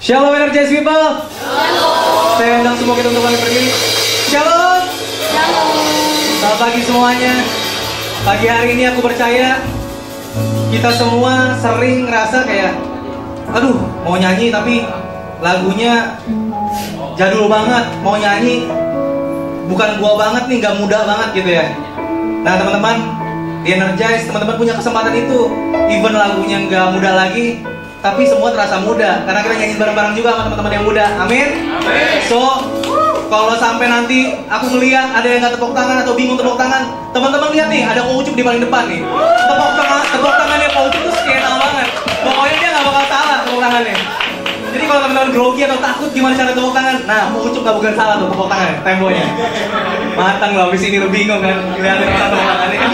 Shalom Energize People. Shalom. Saya undang semua kita untuk kembali berdiri. Shalom. Shalom. Selamat pagi semuanya. Pagi hari ini aku percaya kita semua sering ngerasa kayak, aduh mau nyanyi tapi lagunya jadul banget, mau nyanyi bukan gua banget nih, gak muda banget gitu ya. Nah teman-teman, di Energize teman-teman punya kesempatan itu. Even lagunya gak muda lagi, tapi semua terasa muda karena kita nyanyi bareng-bareng juga sama teman-teman yang muda. Amin. Amin. So, kalau sampai nanti aku melihat ada yang nggak tepuk tangan atau bingung tepuk tangan, teman-teman lihat nih, ada Ko Ucup di paling depan nih. Tepuk tangannya Ko Ucup tuh skena banget. Pokoknya dia nggak bakal salah tepuk tangannya. Jadi kalau teman-teman grogi atau takut gimana cara tepuk tangan, nah Ko Ucup nggak bakal salah tuh tepuk tangannya, temponya. Matang loh, abis ini lu bingung kan, lihatin orang tepuk tangannya kan.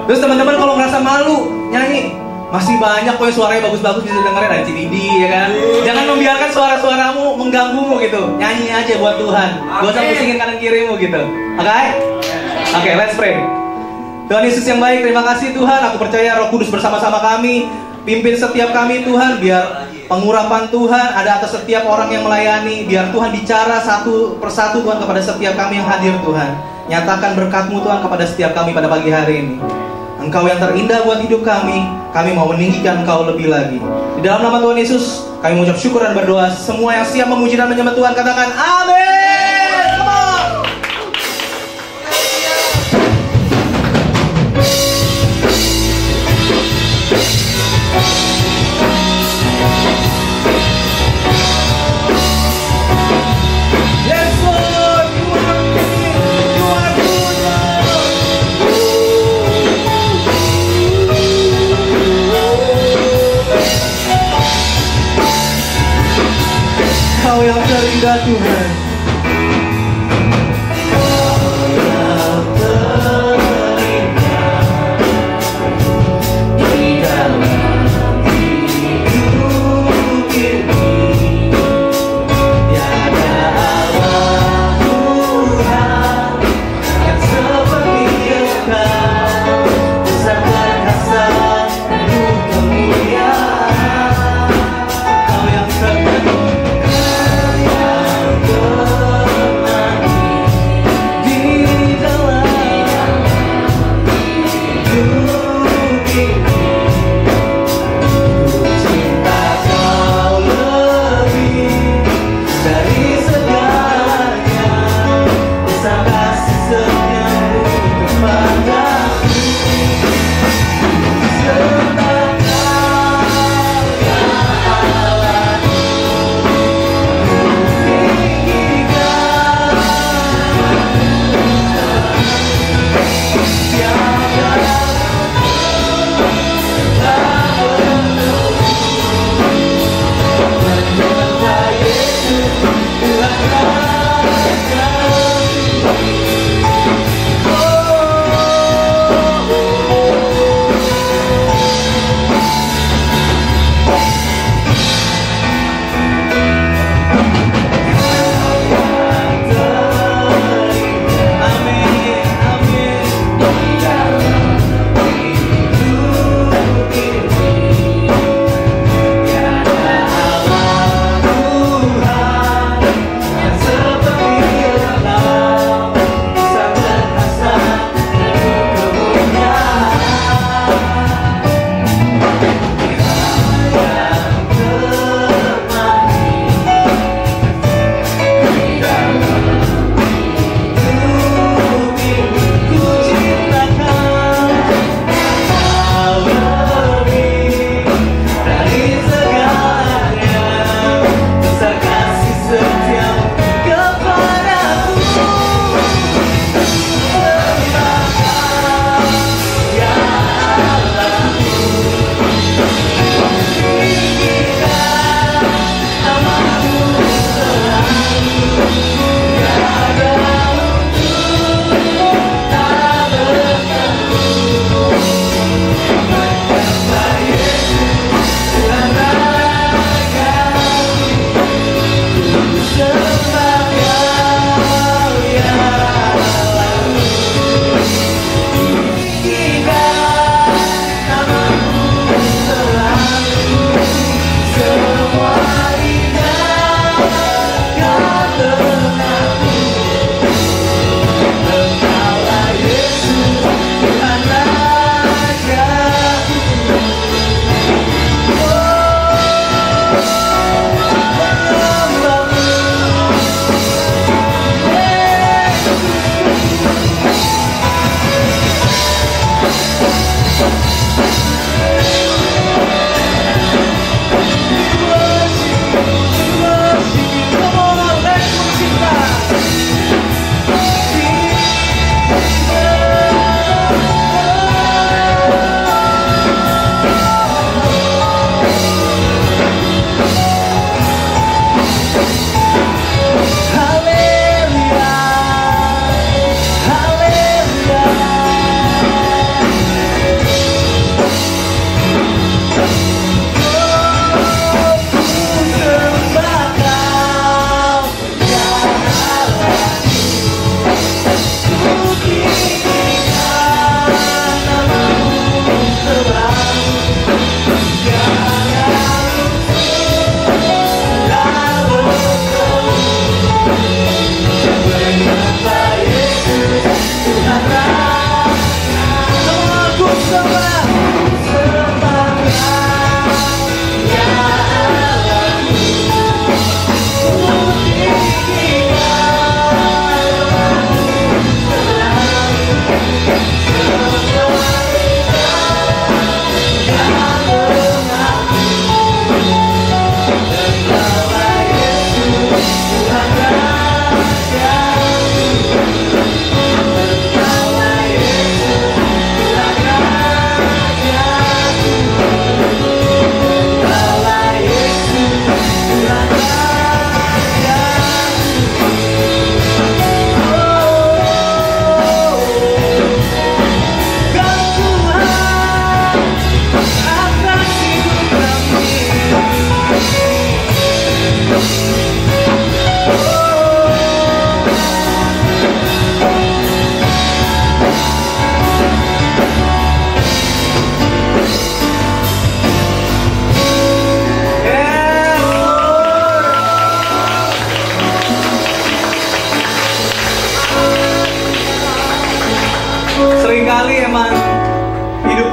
Terus teman-teman kalau ngerasa malu nyanyi, masih banyak kok yang suaranya bagus-bagus bisa dengerin dari CDD ya kan. Jangan membiarkan suara-suaramu mengganggumu gitu. Nyanyi aja buat Tuhan. Gak usah pusingin kanan kirimu gitu. Oke, let's pray. Tuhan Yesus yang baik, terima kasih Tuhan. Aku percaya Roh Kudus bersama-sama kami. Pimpin setiap kami Tuhan. Biar pengurapan Tuhan ada atas setiap orang yang melayani. Biar Tuhan bicara satu persatu Tuhan kepada setiap kami yang hadir Tuhan. Nyatakan berkat-Mu Tuhan kepada setiap kami pada pagi hari ini. Engkau yang terindah buat hidup kami mau meninggikan Engkau lebih lagi. Di dalam nama Tuhan Yesus, kami mengucap syukur dan berdoa. Semua yang siap memuji dan menyembah Tuhan, katakan amin. Come on. Yes Lord, you are King, you are good Lord. Kau yang terindah Tuhan.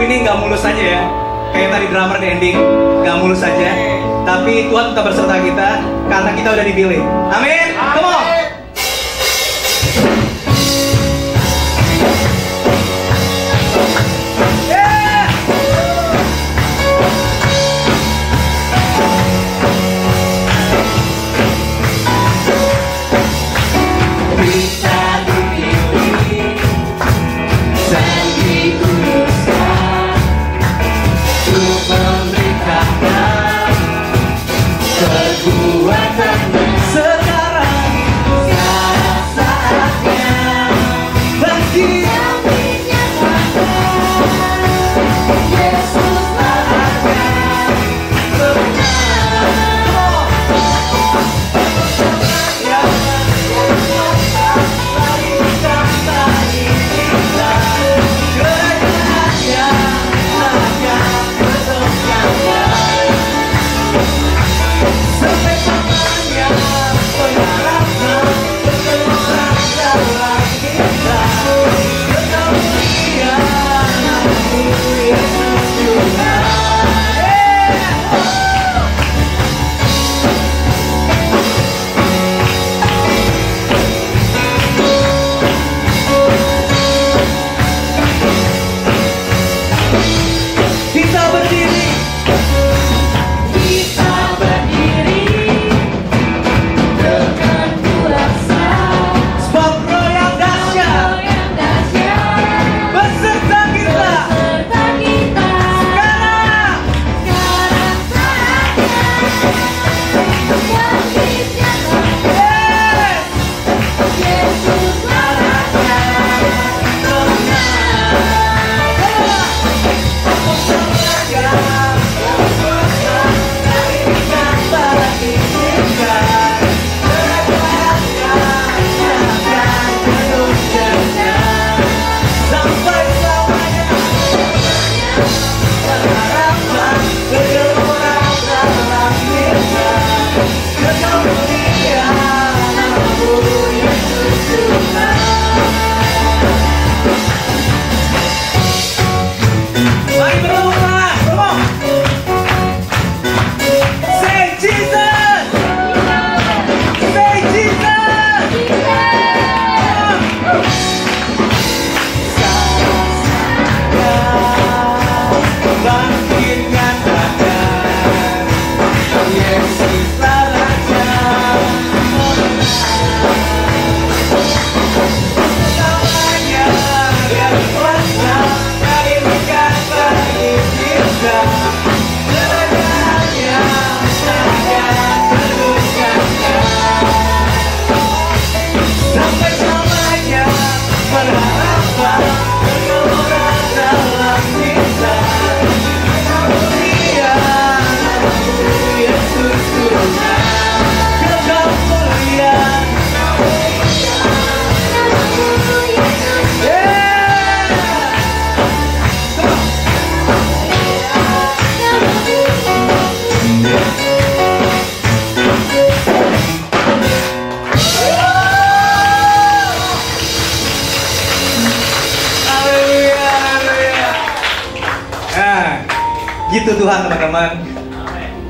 ini nggak mulus saja ya. Kayak tadi drummer di ending, nggak mulus saja. Tapi Tuhan tetap berserta kita karena kita udah dipilih. Amin. Come on. Gitu Tuhan teman-teman.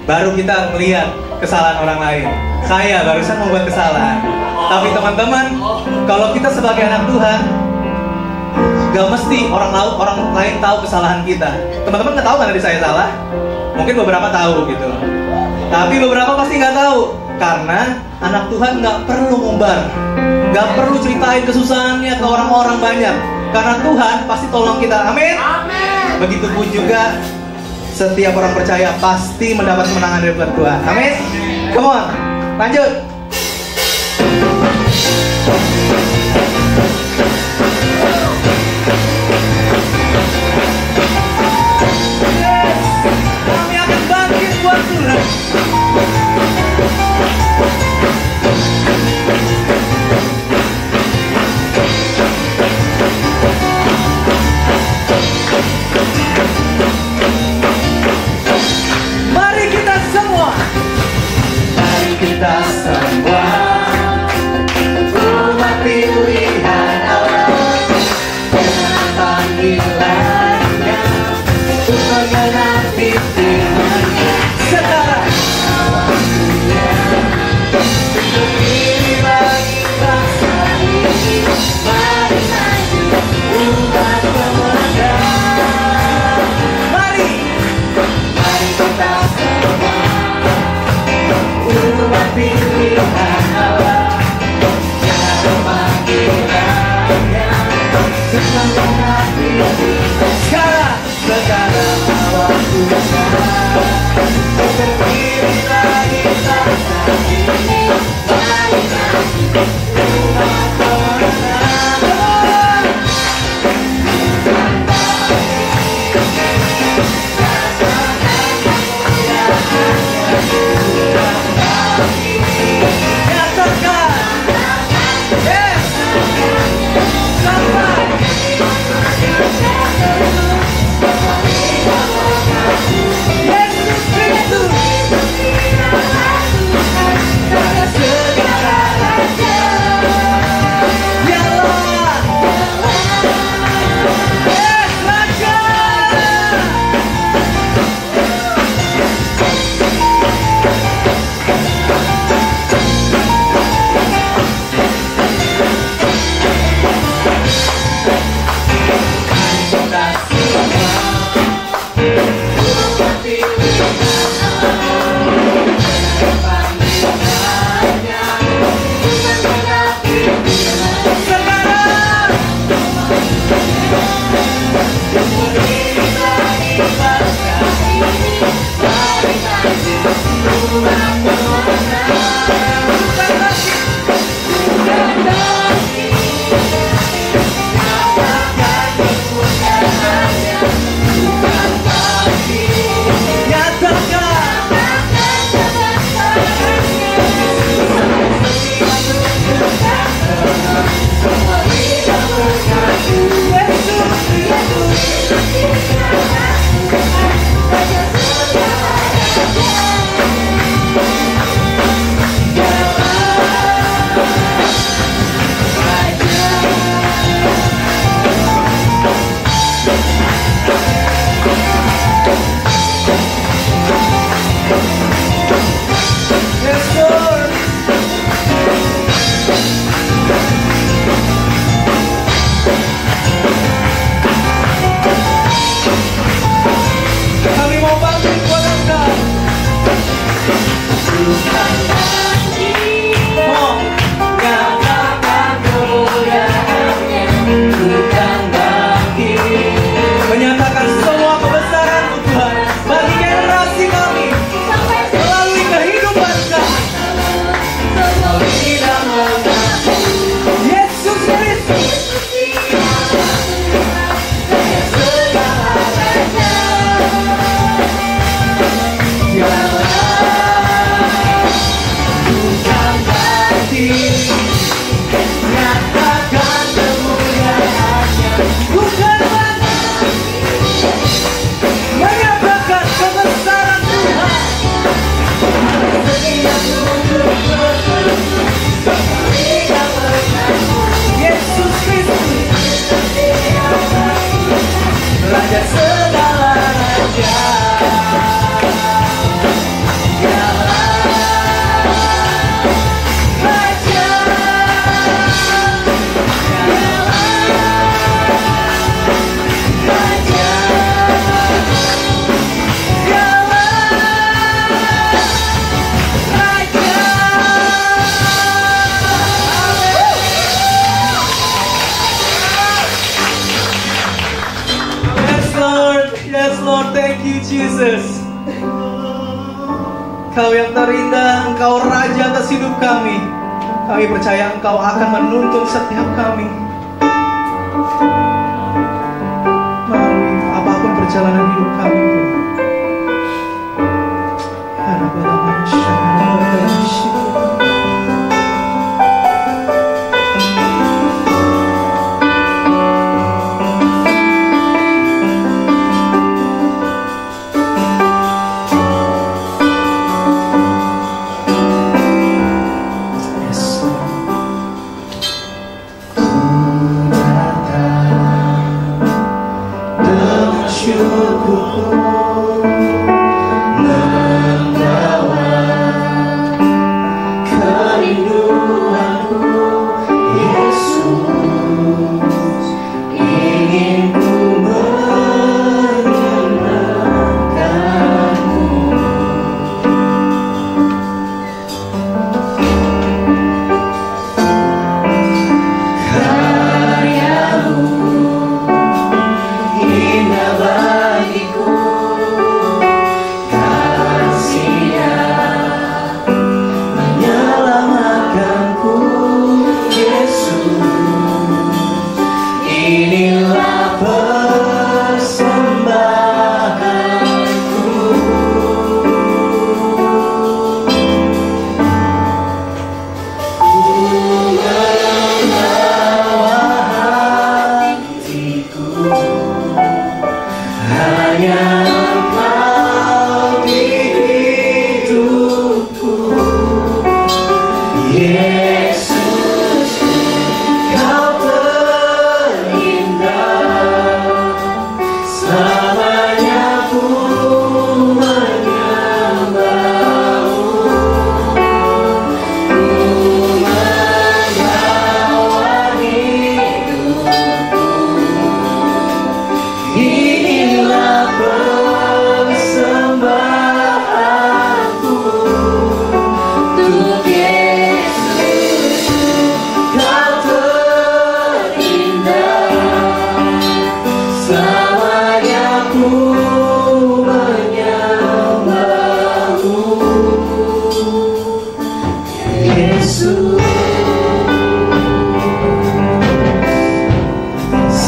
Baru kita melihat kesalahan orang lain. Saya barusan membuat kesalahan. Tapi teman-teman, kalau kita sebagai anak Tuhan, gak mesti orang lain tahu kesalahan kita. Teman-teman nggak tahu kan tadi saya salah? Mungkin beberapa tahu gitu. Tapi beberapa pasti nggak tahu. Karena anak Tuhan nggak perlu ngumbar, nggak perlu ceritain kesusahannya ke orang-orang banyak. Karena Tuhan pasti tolong kita. Amin. Begitupun juga setiap orang percaya pasti mendapat kemenangan dari Tuhan. Amin. Come on, lanjut. Kami akan bangkit buat Tuhan. Mari kita semua Thank you Jesus. Kau yang terindah, Engkau Raja atas hidup kami. Kami percaya Engkau akan menuntun setiap kami melalui apapun perjalanan hidup kami.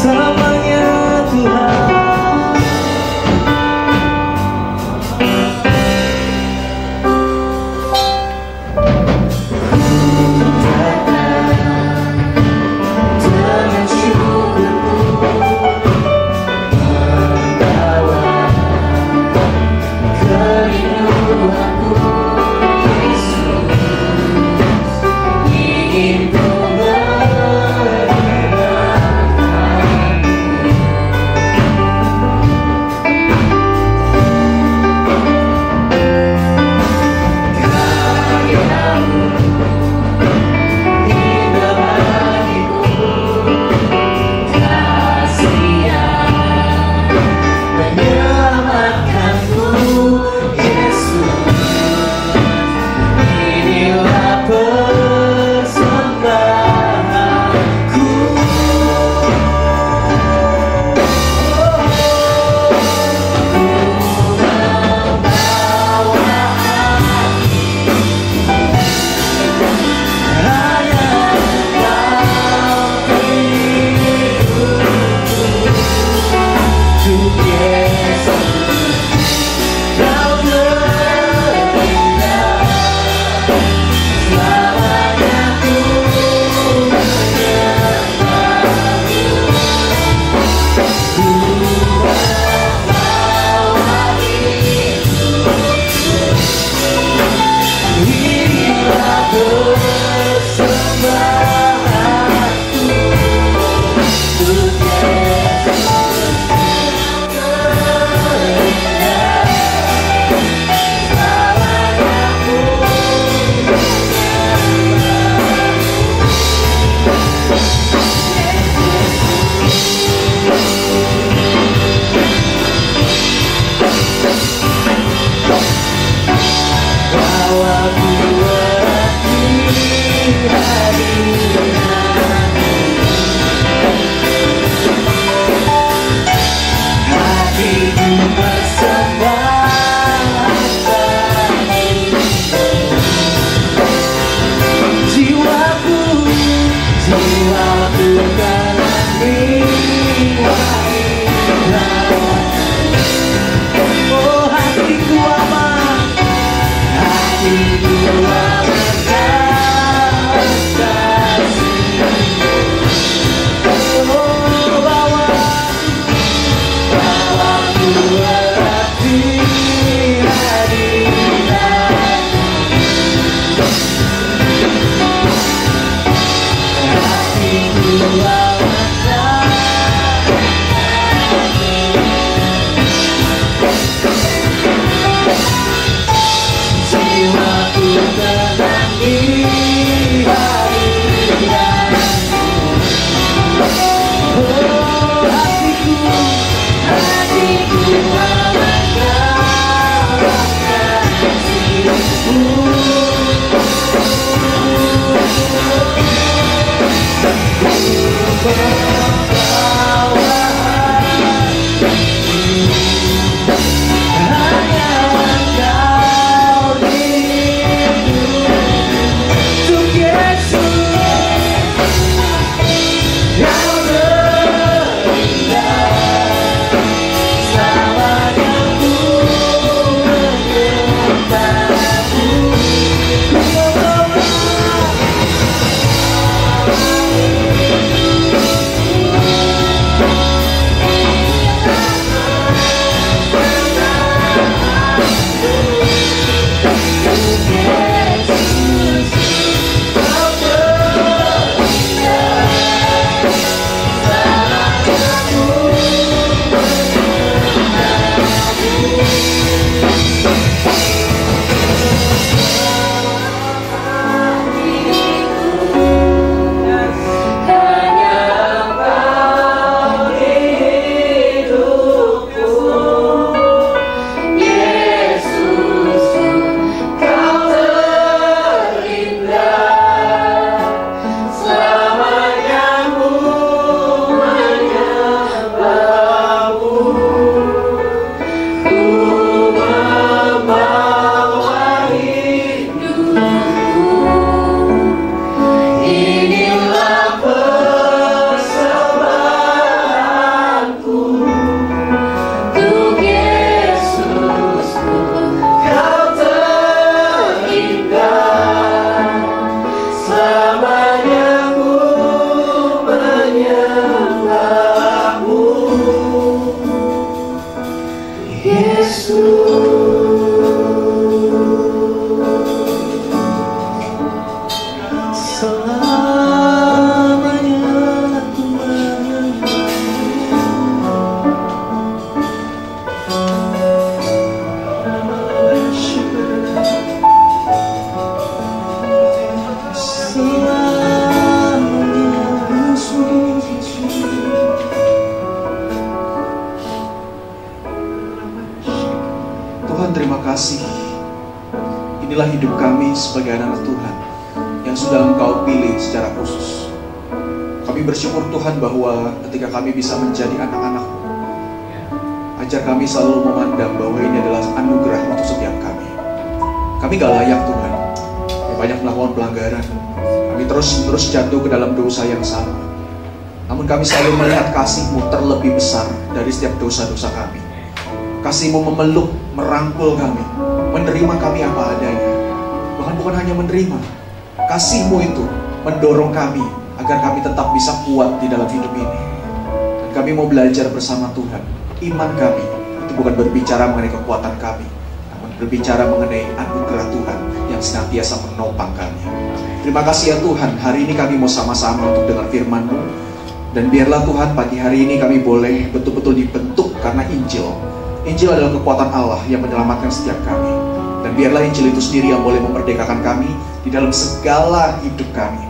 Selamanya Tuhan. Inilah hidup kami sebagai anak Tuhan yang sudah Engkau pilih secara khusus. Kami bersyukur Tuhan bahwa ketika kami bisa menjadi anak-anak-Mu, ajar kami selalu memandang bahwa ini adalah anugerah untuk setiap kami. Kami gak layak Tuhan, kami banyak melakukan pelanggaran, kami terus jatuh ke dalam dosa yang sama. Namun kami selalu melihat kasih-Mu terlebih besar dari setiap dosa-dosa kami. Kasih-Mu memeluk, merangkul kami, menerima kami apa adanya. Bahkan bukan hanya menerima, kasih-Mu itu mendorong kami agar kami tetap bisa kuat di dalam hidup ini. Dan kami mau belajar bersama Tuhan. Iman kami itu bukan berbicara mengenai kekuatan kami, namun berbicara mengenai anugerah Tuhan yang senantiasa menopang kami. Terima kasih ya Tuhan, hari ini kami mau sama-sama untuk dengar firman-Mu. Dan biarlah Tuhan pagi hari ini kami boleh betul-betul dibentuk karena Injil. Injil adalah kekuatan Allah yang menyelamatkan setiap kami. Dan biarlah Injil itu sendiri yang boleh memerdekakan kami di dalam segala hidup kami.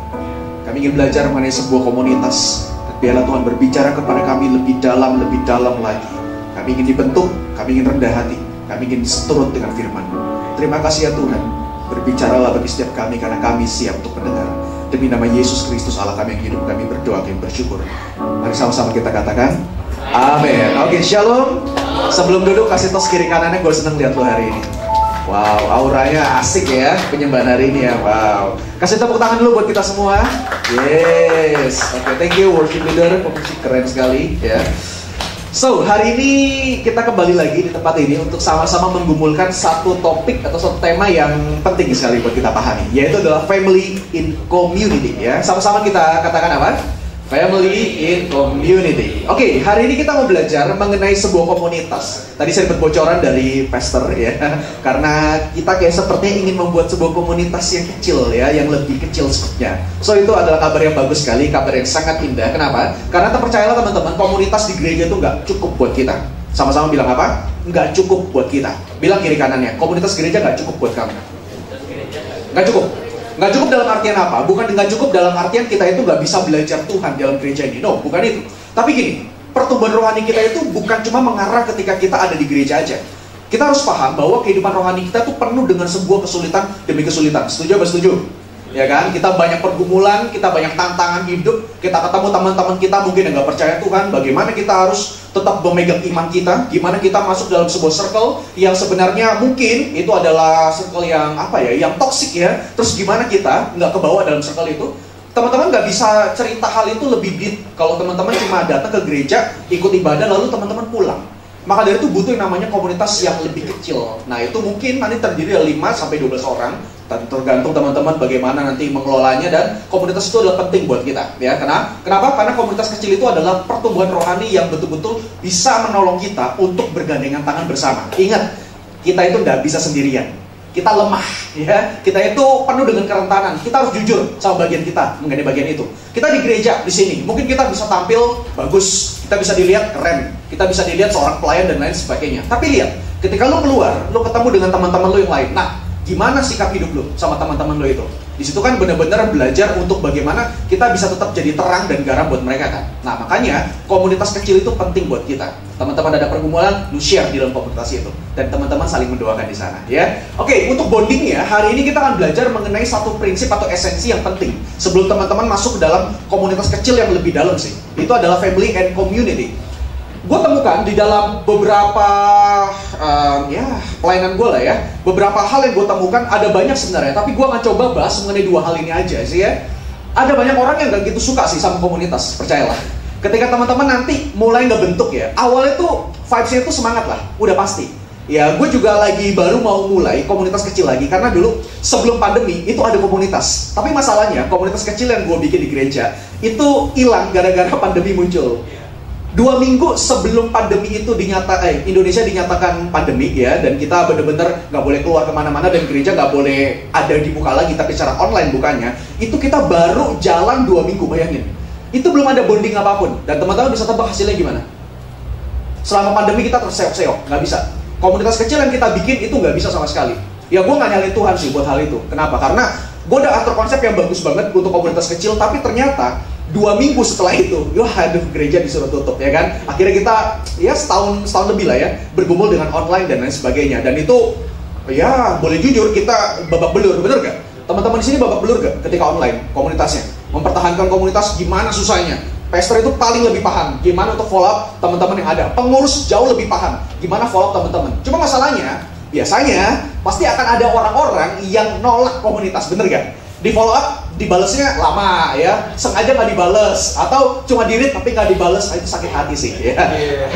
Kami ingin belajar mengenai sebuah komunitas. Dan biarlah Tuhan berbicara kepada kami lebih dalam lagi. Kami ingin dibentuk, kami ingin rendah hati, kami ingin seturut dengan firman-Mu. Terima kasih ya Tuhan. Berbicaralah bagi setiap kami karena kami siap untuk mendengar. Demi nama Yesus Kristus Allah kami yang hidup, kami berdoa, kami bersyukur. Mari sama-sama kita katakan amin. Oke, shalom. Sebelum duduk kasih tos kiri kanannya, gue seneng lihat lo hari ini. Wow, auranya asik ya penyembahan hari ini ya. Wow. Kasih tepuk tangan dulu buat kita semua. Yes. Oke, thank you worship leader, pemusik keren sekali ya. So, hari ini kita kembali lagi di tempat ini untuk sama-sama menggumulkan satu topik atau satu tema yang penting sekali buat kita pahami, yaitu adalah family in community ya. Sama-sama kita katakan apa? Family in community. Oke, hari ini kita mau belajar mengenai sebuah komunitas. Tadi saya dapat bocoran dari pastor ya, karena kita kayak sepertinya ingin membuat sebuah komunitas yang kecil ya, yang lebih kecil sepertinya. So itu adalah kabar yang bagus sekali, kabar yang sangat indah. Kenapa? Karena percayalah teman-teman, komunitas di gereja itu nggak cukup buat kita. Sama-sama bilang apa? Nggak cukup buat kita. Bilang kiri kanannya, komunitas gereja nggak cukup buat kamu. Nggak cukup. Nggak cukup dalam artian apa? Bukan nggak cukup dalam artian kita itu nggak bisa belajar Tuhan dalam gereja ini. No, bukan itu. Tapi gini, pertumbuhan rohani kita itu bukan cuma mengarah ketika kita ada di gereja aja. Kita harus paham bahwa kehidupan rohani kita itu penuh dengan sebuah kesulitan demi kesulitan. Setuju apa setuju? Ya kan? Kita banyak pergumulan, kita banyak tantangan hidup. Kita ketemu teman-teman kita mungkin yang nggak percaya Tuhan. Bagaimana kita harus tetap memegang iman kita? Gimana kita masuk dalam sebuah circle yang sebenarnya mungkin itu adalah circle yang apa ya? Yang toksik ya. Terus gimana kita nggak kebawa dalam circle itu? Teman-teman nggak bisa cerita hal itu lebih deep kalau teman-teman cuma datang ke gereja, ikut ibadah, lalu teman-teman pulang. Maka dari itu butuh yang namanya komunitas yang lebih kecil. Nah itu mungkin nanti terdiri dari 5-12 orang. Tergantung teman-teman bagaimana nanti mengelolanya, dan komunitas itu adalah penting buat kita ya. Kenapa? Karena komunitas kecil itu adalah pertumbuhan rohani yang betul-betul bisa menolong kita untuk bergandengan tangan bersama. Ingat, kita itu tidak bisa sendirian. Kita lemah ya. Kita itu penuh dengan kerentanan. Kita harus jujur sama bagian kita mengenai bagian itu. Kita di gereja di sini, mungkin kita bisa tampil bagus, kita bisa dilihat keren, kita bisa dilihat seorang pelayan dan lain sebagainya. Tapi lihat, ketika lo keluar, lo ketemu dengan teman-teman lo yang lain. Nah, gimana sikap hidup lo sama teman-teman lo itu? Di situ kan benar-benar belajar untuk bagaimana kita bisa tetap jadi terang dan garam buat mereka kan. Nah makanya komunitas kecil itu penting buat kita. Teman-teman ada pergumulan, lu share di dalam komunitas itu, dan teman-teman saling mendoakan di sana ya. Oke, untuk bondingnya hari ini kita akan belajar mengenai satu prinsip atau esensi yang penting sebelum teman-teman masuk ke dalam komunitas kecil yang lebih dalam sih. Itu adalah family and community. Gue temukan di dalam beberapa pelayanan gue lah ya, beberapa hal yang gue temukan ada banyak sebenarnya, tapi gue akan coba bahas mengenai 2 hal ini aja sih ya. Ada banyak orang yang gak gitu suka sih sama komunitas, percayalah. Ketika teman-teman nanti mulai ngebentuk ya, awalnya tuh vibes-nya tuh semangat lah, udah pasti. Ya gue juga lagi baru mau mulai komunitas kecil lagi, karena dulu sebelum pandemi itu ada komunitas. Tapi masalahnya komunitas kecil yang gue bikin di gereja itu hilang gara-gara pandemi muncul. 2 minggu sebelum pandemi itu Indonesia dinyatakan pandemi ya, dan kita benar-benar nggak boleh keluar kemana-mana dan gereja nggak boleh ada dibuka lagi, tapi secara online bukannya, itu kita baru jalan 2 minggu, bayangin. Itu belum ada bonding apapun, dan teman-teman bisa tebak hasilnya gimana? Selama pandemi kita terseok-seok, nggak bisa. Komunitas kecil yang kita bikin itu nggak bisa sama sekali. Ya gue nggak nyalain Tuhan sih buat hal itu. Kenapa? Karena gue udah atur konsep yang bagus banget untuk komunitas kecil, tapi ternyata 2 minggu setelah itu, aduh, gereja disuruh tutup ya kan. Akhirnya kita ya setahun lebih lah ya bergumul dengan online dan lain sebagainya. Dan itu ya boleh jujur kita babak belur, bener gak? Teman-teman di sini babak belur gak ketika online komunitasnya? Mempertahankan komunitas gimana susahnya? Pastor itu paling lebih paham gimana untuk follow up teman-teman yang ada. Pengurus jauh lebih paham gimana follow up teman-teman. Cuma masalahnya biasanya pasti akan ada orang-orang yang nolak komunitas, bener gak? Di follow up, dibalesnya lama ya, sengaja nggak dibales, atau cuma di read tapi nggak dibales, itu sakit hati sih ya.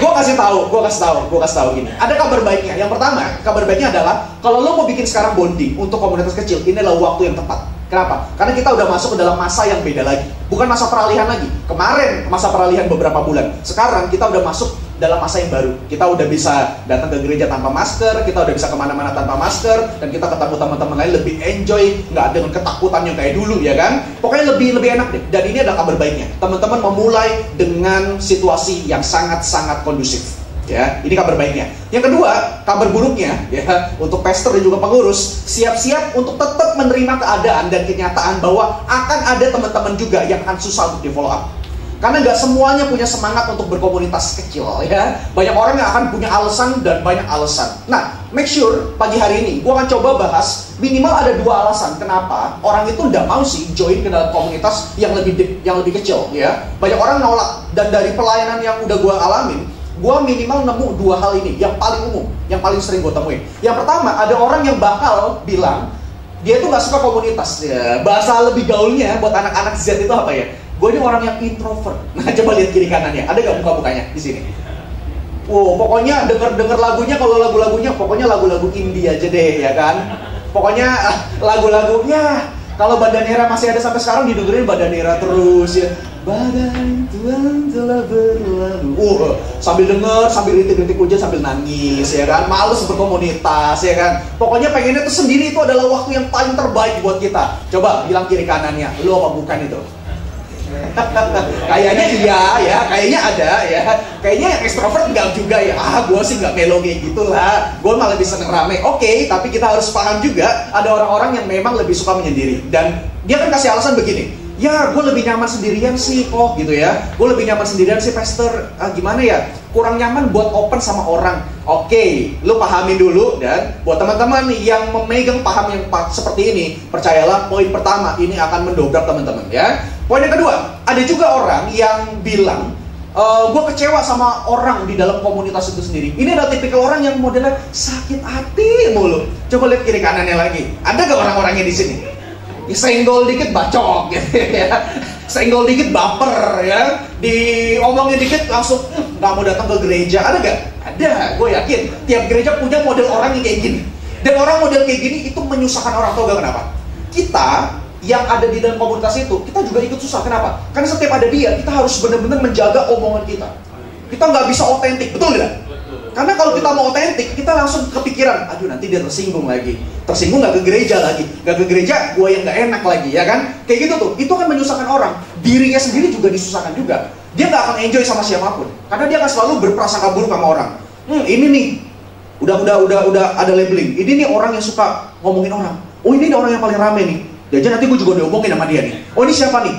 Gue kasih tahu gini. Ada kabar baiknya. Yang pertama, kabar baiknya adalah kalau lo mau bikin sekarang bonding untuk komunitas kecil, ini adalah waktu yang tepat. Kenapa? Karena kita udah masuk ke dalam masa yang beda lagi. Bukan masa peralihan lagi. Kemarin masa peralihan beberapa bulan. Sekarang kita udah masuk dalam masa yang baru. Kita udah bisa datang ke gereja tanpa masker, kita udah bisa kemana-mana tanpa masker, dan kita ketemu teman-teman lain lebih enjoy, nggak dengan ketakutan yang kayak dulu ya kan. Pokoknya lebih enak deh. Dan ini adalah kabar baiknya. Teman-teman memulai dengan situasi yang sangat-sangat kondusif. Ya, ini kabar baiknya. Yang kedua, kabar buruknya ya, untuk pastor dan juga pengurus, siap-siap untuk tetap menerima keadaan dan kenyataan bahwa akan ada teman-teman juga yang akan susah untuk di follow up. Karena nggak semuanya punya semangat untuk berkomunitas kecil ya. Banyak orang yang akan punya alasan dan banyak alasan. Nah, make sure pagi hari ini gue akan coba bahas minimal ada 2 alasan kenapa orang itu nggak mau sih join ke dalam komunitas yang lebih kecil ya. Banyak orang nolak, dan dari pelayanan yang udah gue alamin, gue minimal nemu 2 hal ini yang paling umum, yang paling sering gue temuin. Yang pertama, ada orang yang bakal bilang dia tuh nggak suka komunitas ya. Bahasa lebih gaulnya buat anak-anak Z itu apa ya? Gue ini orang yang introvert. Nah, coba lihat kiri kanannya, ada gak muka-mukanya di sini? Wow, pokoknya denger lagunya, kalau lagu-lagunya pokoknya lagu-lagu indie aja deh ya kan. Pokoknya lagu-lagunya kalau Badanera masih ada sampai sekarang, didengerin Badanera terus ya. Badai Tuhan telah berlalu. Sambil denger, sambil rintik-rintik hujan, sambil nangis ya kan. Males berkomunitas ya kan. Pokoknya pengennya tuh sendiri, itu adalah waktu yang paling terbaik buat kita. Coba bilang kiri kanannya, lu apa bukan itu? Kayaknya iya ya, kayaknya ada ya. Kayaknya yang ekstrovert enggak juga ya. Gue sih nggak melo kayak gitulah. Gue malah lebih seneng rame. Oke, tapi kita harus paham juga ada orang-orang yang memang lebih suka menyendiri. Dan dia kan kasih alasan begini. Ya, gue lebih nyaman sendirian sih kok gitu ya. Gue lebih nyaman sendirian sih pastor. Gimana ya? Kurang nyaman buat open sama orang. Oke, lu pahamin dulu. Dan buat teman-teman yang memegang paham yang seperti ini, percayalah poin pertama ini akan mendobrak teman-teman ya. Poin yang kedua, ada juga orang yang bilang gue kecewa sama orang di dalam komunitas itu sendiri. Ini adalah tipikal orang yang modelnya sakit hati mulu. Coba lihat kiri kanannya lagi. Ada gak orang-orangnya di sini? Senggol dikit bacok gitu ya. Senggol dikit baper ya. Diomongin dikit langsung gak mau datang ke gereja. Ada gak? Ada, gue yakin. Tiap gereja punya model orang yang kayak gini. Dan orang model kayak gini itu menyusahkan orang. Tau gak kenapa? Kita yang ada di dalam komunitas itu, kita juga ikut susah. Kenapa? Karena setiap ada dia, kita harus benar-benar menjaga omongan kita. Kita nggak bisa otentik, betul nggak? Karena kalau kita mau otentik, kita langsung kepikiran, aduh nanti dia tersinggung lagi. Tersinggung nggak ke gereja lagi. Nggak ke gereja, gue yang nggak enak lagi, ya kan? Kayak gitu tuh, itu kan menyusahkan orang. Dirinya sendiri juga disusahkan juga. Dia nggak akan enjoy sama siapapun. Karena dia akan selalu berprasangka buruk sama orang. Ini nih, udah ada labeling. Ini nih orang yang suka ngomongin orang. Oh ini nih orang yang paling rame nih. Jadi nanti gue juga diomongin sama dia nih. Oh ini siapa nih?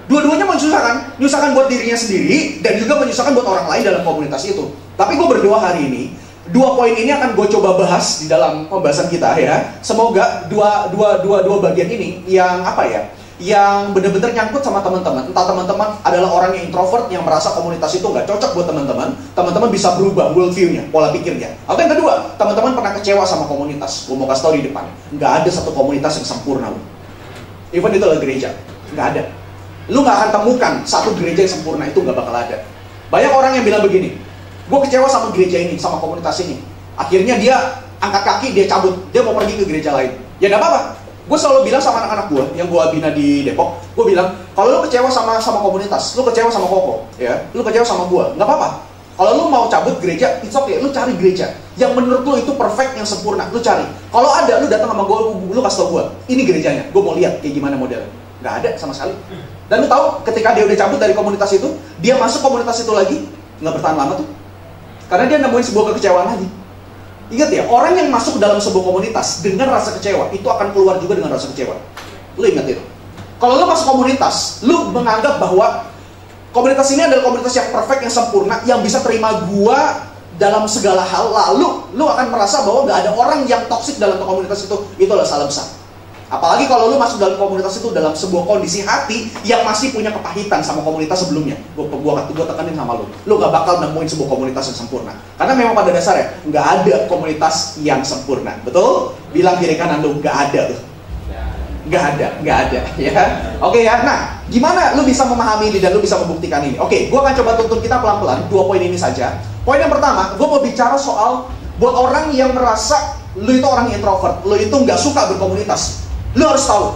Dua-duanya menyusahkan buat dirinya sendiri dan juga menyusahkan buat orang lain dalam komunitas itu. Tapi gue berdoa hari ini, 2 poin ini akan gue coba bahas di dalam pembahasan kita ya. Semoga dua bagian ini yang apa ya? Yang benar-benar nyangkut sama teman-teman. Entah teman-teman adalah orang yang introvert yang merasa komunitas itu nggak cocok buat teman-teman. Teman-teman bisa berubah worldview-nya, pola pikirnya. Atau yang kedua, teman-teman pernah kecewa sama komunitas. Gue mau kasih tau di depan, nggak ada satu komunitas yang sempurna. Even itu adalah gereja, nggak ada. Lu nggak akan temukan satu gereja yang sempurna, itu nggak bakal ada. Banyak orang yang bilang begini, gue kecewa sama gereja ini, sama komunitas ini. Akhirnya dia angkat kaki, dia cabut, dia mau pergi ke gereja lain. Ya nggak apa-apa. Gue selalu bilang sama anak-anak gue yang gue bina di Depok, gue bilang kalau lu kecewa sama komunitas, lu kecewa sama Koko, ya, lu kecewa sama gue, nggak apa-apa. Kalau lu mau cabut gereja, it's okay, lu cari gereja yang menurut lu itu perfect, yang sempurna, lu cari. Kalau ada, lu datang sama gue, lu kasih tau gue, ini gerejanya, gue mau lihat kayak gimana modelnya. Nggak ada sama sekali. Dan lu tahu ketika dia udah cabut dari komunitas itu, dia masuk komunitas itu lagi, nggak bertahan lama tuh, karena dia nemuin sebuah kekecewaan lagi. Ingat ya, orang yang masuk dalam sebuah komunitas dengan rasa kecewa, itu akan keluar juga dengan rasa kecewa. Lu ingat itu. Kalau lu masuk komunitas, lu menganggap bahwa komunitas ini adalah komunitas yang perfect, yang sempurna, yang bisa terima gua dalam segala hal, lalu lu akan merasa bahwa gak ada orang yang toksik dalam komunitas itu adalah salah besar. Apalagi kalau lu masuk dalam komunitas itu dalam sebuah kondisi hati yang masih punya kepahitan sama komunitas sebelumnya. Gua tekanin sama lu gak bakal nemuin sebuah komunitas yang sempurna. Karena memang pada dasarnya gak ada komunitas yang sempurna. Betul? Bilang kiri kanan lu, gak ada tuh. Gak ada ya. Oke ya, nah gimana lu bisa memahami ini dan lu bisa membuktikan ini? Oke, gua akan coba tuntun kita pelan-pelan 2 poin ini saja. Poin yang pertama, gua mau bicara soal buat orang yang merasa lu itu orang introvert, lu itu gak suka berkomunitas. Lu harus tahu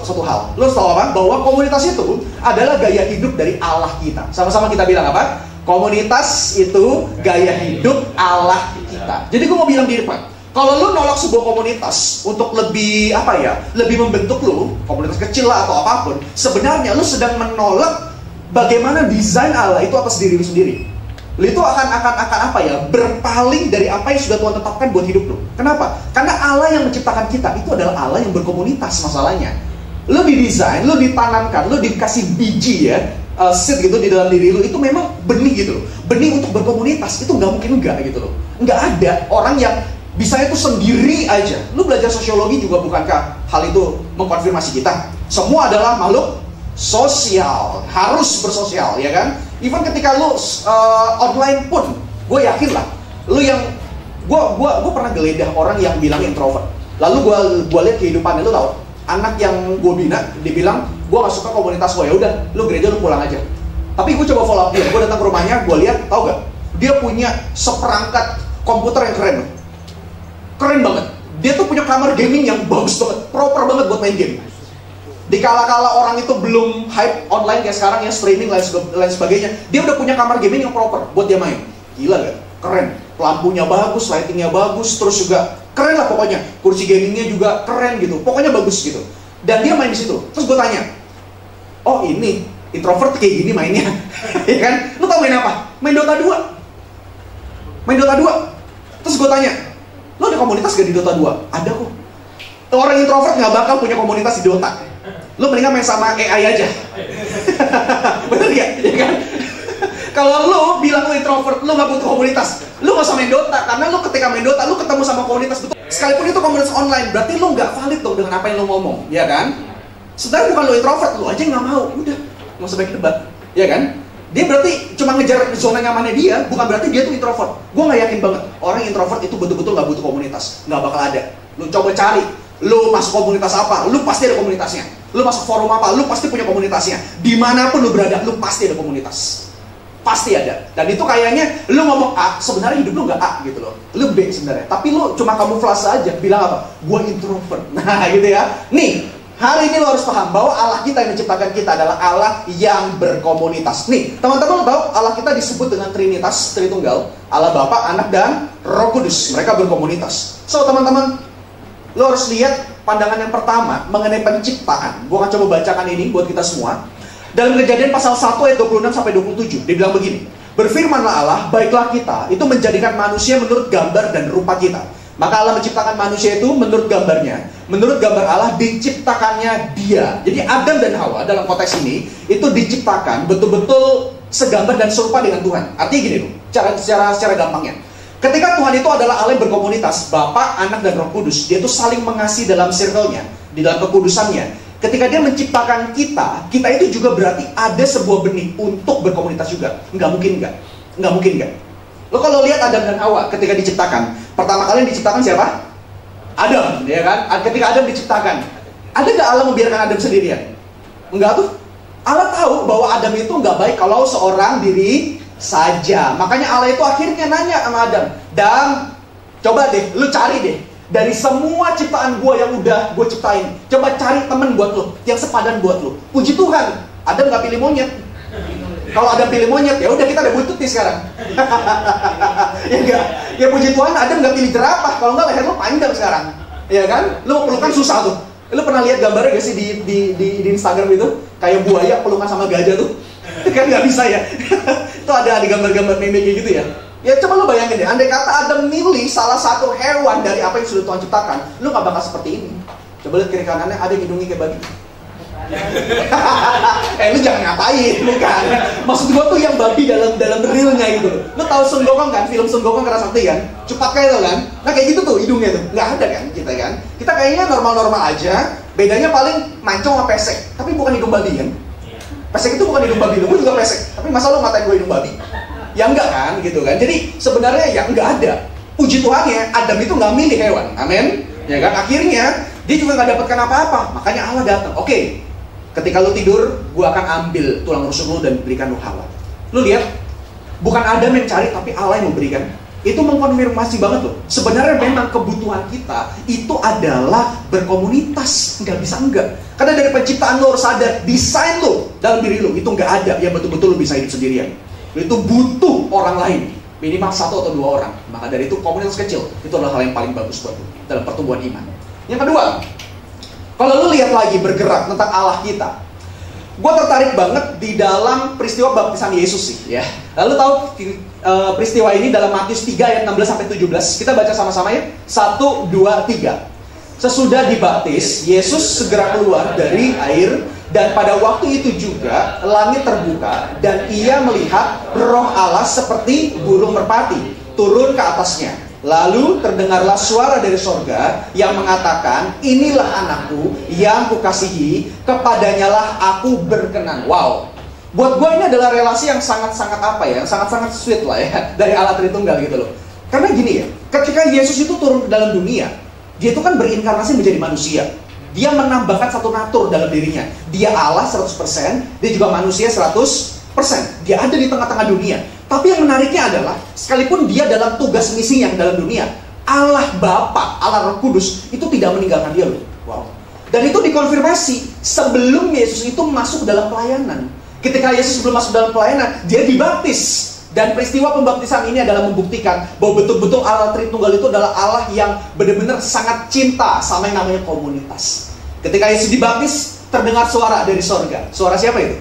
satu hal. Lu harus tahu apa? Bahwa komunitas itu adalah gaya hidup dari Allah kita. Sama-sama kita bilang apa? Komunitas itu gaya hidup Allah kita. Jadi gue mau bilang di depan, kalau lu nolak sebuah komunitas untuk lebih lebih membentuk lu, komunitas kecil lah atau apapun, sebenarnya lu sedang menolak bagaimana desain Allah itu atas diri lu sendiri. Lu itu akan berpaling dari apa yang sudah Tuhan tetapkan buat hidup lu. Kenapa? Karena Allah yang menciptakan kita itu adalah Allah yang berkomunitas masalahnya. Lu didesain, lu ditanamkan, lu dikasih biji ya, seed gitu di dalam diri lu, itu memang benih gitu loh. Benih untuk berkomunitas, itu nggak mungkin enggak gitu loh. Nggak ada orang yang bisa itu sendiri aja. Lu belajar sosiologi juga bukankah hal itu mengkonfirmasi kita? Semua adalah makhluk sosial, harus bersosial, ya kan? Even ketika lu online pun, gue yakin lah, lu yang gue pernah geledah orang yang bilang introvert. Lalu gue lihat kehidupannya, lu tau, anak yang gue bina, dia bilang gue gak suka komunitas gue, ya udah, lu gereja lu pulang aja. Tapi gue coba follow up dia, gue datang ke rumahnya, gue lihat, tau gak? Dia punya seperangkat komputer yang keren banget. Dia tuh punya kamar gaming yang bagus banget, proper banget buat main game. Di kala-kala orang itu belum hype online kayak sekarang ya, streaming lain sebagainya, dia udah punya kamar gaming yang proper buat dia main. Gila gak? Keren. Lampunya bagus, lightingnya bagus, terus juga keren lah pokoknya. Kursi gamingnya juga keren gitu. Pokoknya bagus gitu. Dan dia main di situ. Terus gue tanya, oh ini introvert kayak gini mainnya, ya kan? Lu tau main apa? Main Dota 2. Main Dota 2. Terus gue tanya, lu ada komunitas gak di Dota 2? Ada kok. Orang introvert gak bakal punya komunitas di Dota. Lu mendingan main sama AI aja. Bener gak? Ya kan? Kalau lu bilang lu introvert, lu gak butuh komunitas, lu gak usah main Dota. Karena lu ketika main Dota, lu ketemu sama komunitas betul. Sekalipun itu komunitas online, berarti lu gak valid dong dengan apa yang lu ngomong, ya kan? Sebenarnya bukan lu introvert, lu aja yang gak mau. Udah, gak usah banyak debat, ya kan? Dia berarti cuma ngejar zona nyamannya dia, bukan berarti dia tuh introvert. Gue gak yakin banget, orang introvert itu betul-betul gak butuh komunitas. Gak bakal ada. Lu coba cari, lu masuk komunitas apa, lu pasti ada komunitasnya. Lu masuk forum apa, lu pasti punya komunitasnya. Dimanapun lu berada, lu pasti ada komunitas. Pasti ada. Dan itu kayaknya lu ngomong A, sebenarnya hidup lu gak A gitu loh. Lu B sebenarnya. Tapi lu cuma kamuflase aja, bilang apa? Gua introvert. Nah gitu ya. Nih, hari ini lu harus paham bahwa Allah kita yang menciptakan kita adalah Allah yang berkomunitas. Nih, teman-teman lu tahu Allah kita disebut dengan Trinitas, Tritunggal. Allah Bapa, Anak, dan Roh Kudus. Mereka berkomunitas. So teman-teman, lu harus lihat pandangan yang pertama mengenai penciptaan. Gue akan coba bacakan ini buat kita semua. Dalam Kejadian pasal 1 ayat 26-27, dia bilang begini. Berfirmanlah Allah, baiklah kita itu menjadikan manusia menurut gambar dan rupa kita. Maka Allah menciptakan manusia itu menurut gambarnya. Menurut gambar Allah diciptakannya dia. Jadi Adam dan Hawa dalam konteks ini itu diciptakan betul-betul segambar dan serupa dengan Tuhan. Artinya gini loh, secara gampangnya. Ketika Tuhan itu adalah Allah yang berkomunitas, Bapa, Anak, dan Roh Kudus, dia itu saling mengasihi dalam circle-nya, di dalam kekudusannya. Ketika dia menciptakan kita itu juga berarti ada sebuah benih untuk berkomunitas juga. Nggak mungkin nggak. Lo kalau lihat Adam dan Hawa ketika diciptakan, pertama kali yang diciptakan siapa? Adam, ya kan? Ketika Adam diciptakan, ada nggak Allah membiarkan Adam sendirian? Enggak tuh. Allah tahu bahwa Adam itu nggak baik kalau seorang diri saja. Makanya Allah itu akhirnya nanya sama Adam, coba deh, lu cari deh, Dari semua ciptaan gue yang udah gue ciptain, coba cari temen buat lo, yang sepadan buat lo. Puji Tuhan, Adam gak pilih monyet. Kalau Adam pilih monyet, ya udah kita udah butut nih sekarang. Ya enggak? Ya puji Tuhan, Adam gak pilih jerapah. Kalau enggak leher lo panjang sekarang. Ya kan? Lo pelukan susah tuh. Lo pernah lihat gambarnya gak sih di Instagram itu? Kayak buaya pelukan sama gajah tuh. Kan gak bisa ya. Itu ada di gambar-gambar meme kayak gitu ya. Ya coba lo bayangin deh, andai kata Adam milih salah satu hewan dari apa yang sudah Tuhan ciptakan, lo gak bakal seperti ini. Coba lihat kiri kanannya, ada yang hidungnya kayak babi. Lu jangan ngapain, bukan? Maksud gua tuh yang babi dalam realnya gitu. Lu tahu Sun Gokong kan? Film Sun Gokong Kerasakti kan? Cepat kayak itu kan? Nah kayak gitu tuh hidungnya tuh. Nggak ada kan kita kan? Kita kayaknya normal-normal aja. Bedanya paling mancung sama pesek. Tapi bukan hidung babi kan? Pesek itu bukan hidung babi, lu juga pesek. Tapi masa lu ngatain gue hidung babi? Ya enggak kan, gitu kan? Jadi sebenarnya ya enggak ada. Puji Tuhannya, Adam itu nggak milih hewan. Amin. Ya kan? Akhirnya dia juga nggak dapatkan apa-apa. Makanya Allah datang. Oke. Ketika lu tidur, gua akan ambil tulang rusuk lu dan berikan lu Hawa. Lu lihat, bukan Adam yang cari, tapi Allah yang memberikan. Itu mengkonfirmasi banget loh. Sebenarnya memang kebutuhan kita itu adalah berkomunitas, nggak bisa enggak. Karena dari penciptaan lu harus sadar, desain lu dalam diri lu itu nggak ada yang betul-betul lu bisa hidup sendirian. Lu itu butuh orang lain, minimal 1 atau 2 orang. Maka dari itu komunitas kecil itu adalah hal yang paling bagus buat lu dalam pertumbuhan iman. Yang kedua, kalau lu lihat lagi bergerak tentang Allah kita, gue tertarik banget di dalam peristiwa baptisan Yesus sih, ya. Lalu tahu peristiwa ini dalam Matius 3 ayat 16-17. Kita baca sama-sama ya. 1, 2, 3. Sesudah dibaptis, Yesus segera keluar dari air, dan pada waktu itu juga langit terbuka dan ia melihat Roh Allah seperti burung merpati turun ke atasnya. Lalu terdengarlah suara dari sorga yang mengatakan, inilah anakku yang kukasihi, kepadanyalah aku berkenan. Wow. Buat gue ini adalah relasi yang sangat-sangat apa ya, sangat-sangat sweet lah ya, dari Allah Tritunggal gitu loh. Karena gini ya, ketika Yesus itu turun ke dalam dunia, dia itu kan berinkarnasi menjadi manusia. Dia menambahkan satu natur dalam dirinya. Dia Allah 100%, dia juga manusia 100%. Dia ada di tengah-tengah dunia. Tapi yang menariknya adalah, sekalipun dia dalam tugas misinya dalam dunia, Allah Bapa, Allah Roh Kudus, itu tidak meninggalkan dia loh. Wow. Dan itu dikonfirmasi sebelum Yesus itu masuk dalam pelayanan. Ketika Yesus belum masuk dalam pelayanan, dia dibaptis. Dan peristiwa pembaptisan ini adalah membuktikan bahwa betul-betul Allah Tritunggal itu adalah Allah yang benar-benar sangat cinta sama yang namanya komunitas. Ketika Yesus dibaptis, terdengar suara dari sorga. Suara siapa itu?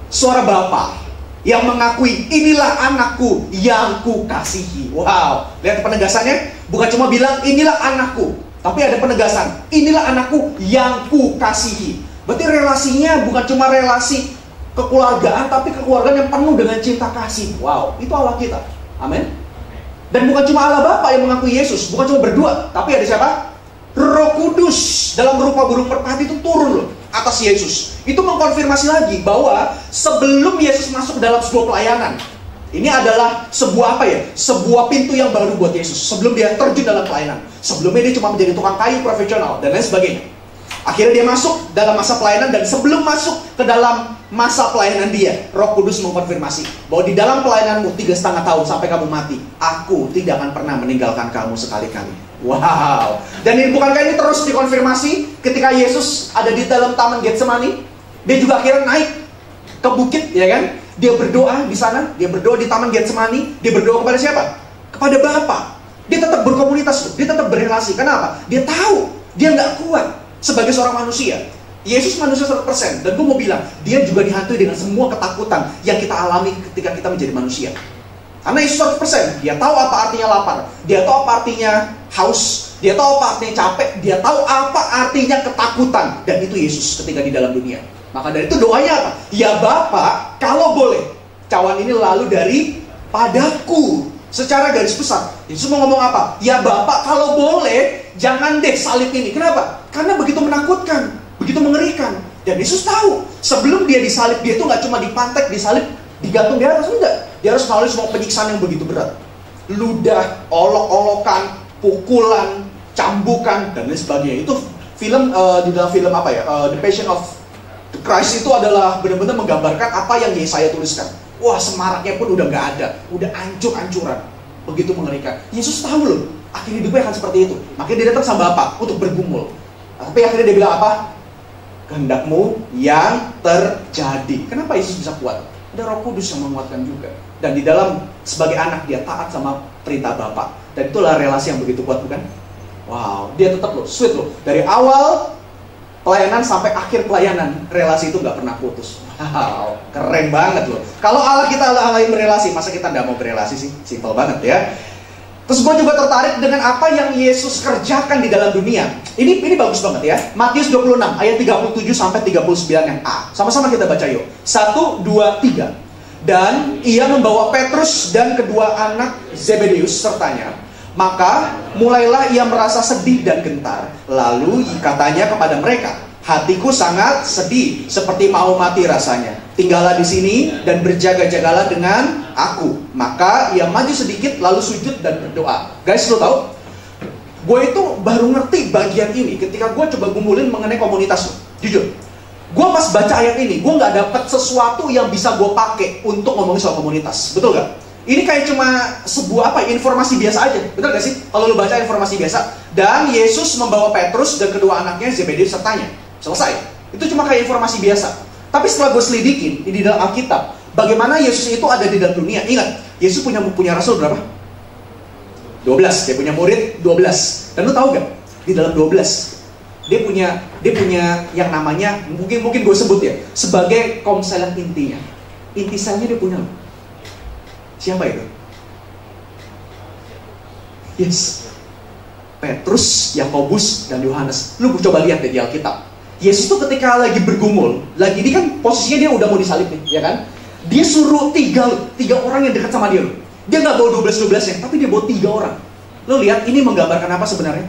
Suara Bapa yang mengakui, inilah anakku yang kukasihi. Wow, lihat penegasannya. Bukan cuma bilang, inilah anakku, tapi ada penegasan, inilah anakku yang kukasihi. Berarti relasinya bukan cuma relasi kekeluargaan, tapi kekeluargaan yang penuh dengan cinta kasih. Wow, itu Allah kita. Amin. Dan bukan cuma Allah Bapa yang mengakui Yesus, bukan cuma berdua, tapi ada siapa? Roh Kudus dalam rupa burung merpati itu turun loh atas Yesus. Itu mengkonfirmasi lagi bahwa sebelum Yesus masuk dalam sebuah pelayanan, ini adalah sebuah apa ya? Sebuah pintu yang baru buat Yesus. Sebelum dia terjun dalam pelayanan, sebelumnya dia cuma menjadi tukang kayu profesional dan lain sebagainya. Akhirnya dia masuk dalam masa pelayanan, dan sebelum masuk ke dalam masa pelayanan dia, Roh Kudus mengkonfirmasi bahwa di dalam pelayananmu 3,5 tahun sampai kamu mati, aku tidak akan pernah meninggalkan kamu sekali-kali. Wow. Dan bukankah ini terus dikonfirmasi ketika Yesus ada di dalam Taman Getsemani? Dia juga akhirnya naik ke bukit, ya kan? Dia berdoa di sana, dia berdoa di Taman Getsemani. Dia berdoa kepada siapa? Kepada Bapa. Dia tetap berkomunitas, dia tetap berrelasi. Kenapa? Dia tahu dia nggak kuat sebagai seorang manusia. Yesus manusia 100%. Dan gue mau bilang, dia juga dihantui dengan semua ketakutan yang kita alami ketika kita menjadi manusia. Karena Yesus 100%, dia tahu apa artinya lapar, dia tahu apa artinya haus, dia tahu apa artinya capek, dia tahu apa artinya ketakutan. Dan itu Yesus ketika di dalam dunia. Maka dari itu doanya apa? Ya Bapa, kalau boleh, cawan ini lalu dari padaku. Secara garis besar, Yesus mau ngomong apa? Ya Bapa, kalau boleh, jangan deh salib ini. Kenapa? Karena begitu menakutkan, begitu mengerikan. Dan Yesus tahu, sebelum dia disalib, dia itu gak cuma dipantek, disalib, digantung di atas, enggak. Dia harus melalui semua penyiksaan yang begitu berat. Ludah, olok-olokan, pukulan, cambukan, dan lain sebagainya. Itu film, di dalam film apa ya? The Passion of the Christ itu adalah benar-benar menggambarkan apa yang Yesaya tuliskan. Wah, semaraknya pun udah gak ada, udah hancur-hancuran. Begitu mengerikan. Yesus tahu loh, akhir hidupnya akan seperti itu. Makanya dia datang sama Bapa untuk bergumul. Tapi akhirnya dia bilang apa? Kehendakmu yang terjadi. Kenapa Yesus bisa kuat? Ada Roh Kudus yang menguatkan juga. Dan di dalam sebagai anak dia taat sama perintah Bapa. Dan itulah relasi yang begitu kuat, bukan? Wow, dia tetap loh, sweet loh. Dari awal pelayanan sampai akhir pelayanan, relasi itu nggak pernah putus. Wow, keren banget loh. Kalau Allah kita Allah yang berelasi, masa kita nggak mau berelasi sih? Simple banget ya. Terus gue juga tertarik dengan apa yang Yesus kerjakan di dalam dunia. Ini bagus banget ya. Matius 26 ayat 37 sampai 39 yang A. Sama-sama kita baca yuk. 1, 2, 3. Dan ia membawa Petrus dan kedua anak Zebedeus sertanya. Maka mulailah ia merasa sedih dan gentar. Lalu katanya kepada mereka, hatiku sangat sedih, seperti mau mati rasanya. Tinggallah di sini dan berjaga-jagalah dengan aku. Maka ia maju sedikit lalu sujud dan berdoa. Guys, lo tahu? Gue itu baru ngerti bagian ini ketika gue coba gumulin mengenai komunitas lo. Jujur, gue pas baca ayat ini, gue gak dapet sesuatu yang bisa gue pakai untuk ngomongin soal komunitas. Betul gak? Ini kayak cuma sebuah informasi biasa aja. Benar gak sih? Kalau lu baca informasi biasa. Dan Yesus membawa Petrus dan kedua anaknya Zebedeus sertanya. Selesai. Itu cuma kayak informasi biasa. Tapi setelah gue selidikin di dalam Alkitab, bagaimana Yesus itu ada di dalam dunia. Ingat, Yesus punya rasul berapa? 12. Dia punya murid 12. Dan lu tahu gak? Di dalam 12 dia punya yang namanya, mungkin gue sebut ya, sebagai komsel intinya. Inti selnya dia punya. Siapa itu? Yes, Petrus, Yakobus, dan Yohanes. Lu coba lihat deh di Alkitab. Yesus tuh ketika lagi bergumul, ini kan posisinya dia udah mau disalib nih, ya kan? Dia suruh tiga orang yang dekat sama dia. Dia nggak bawa 12-12-nya, tapi dia bawa 3 orang. Lu lihat ini menggambarkan apa sebenarnya?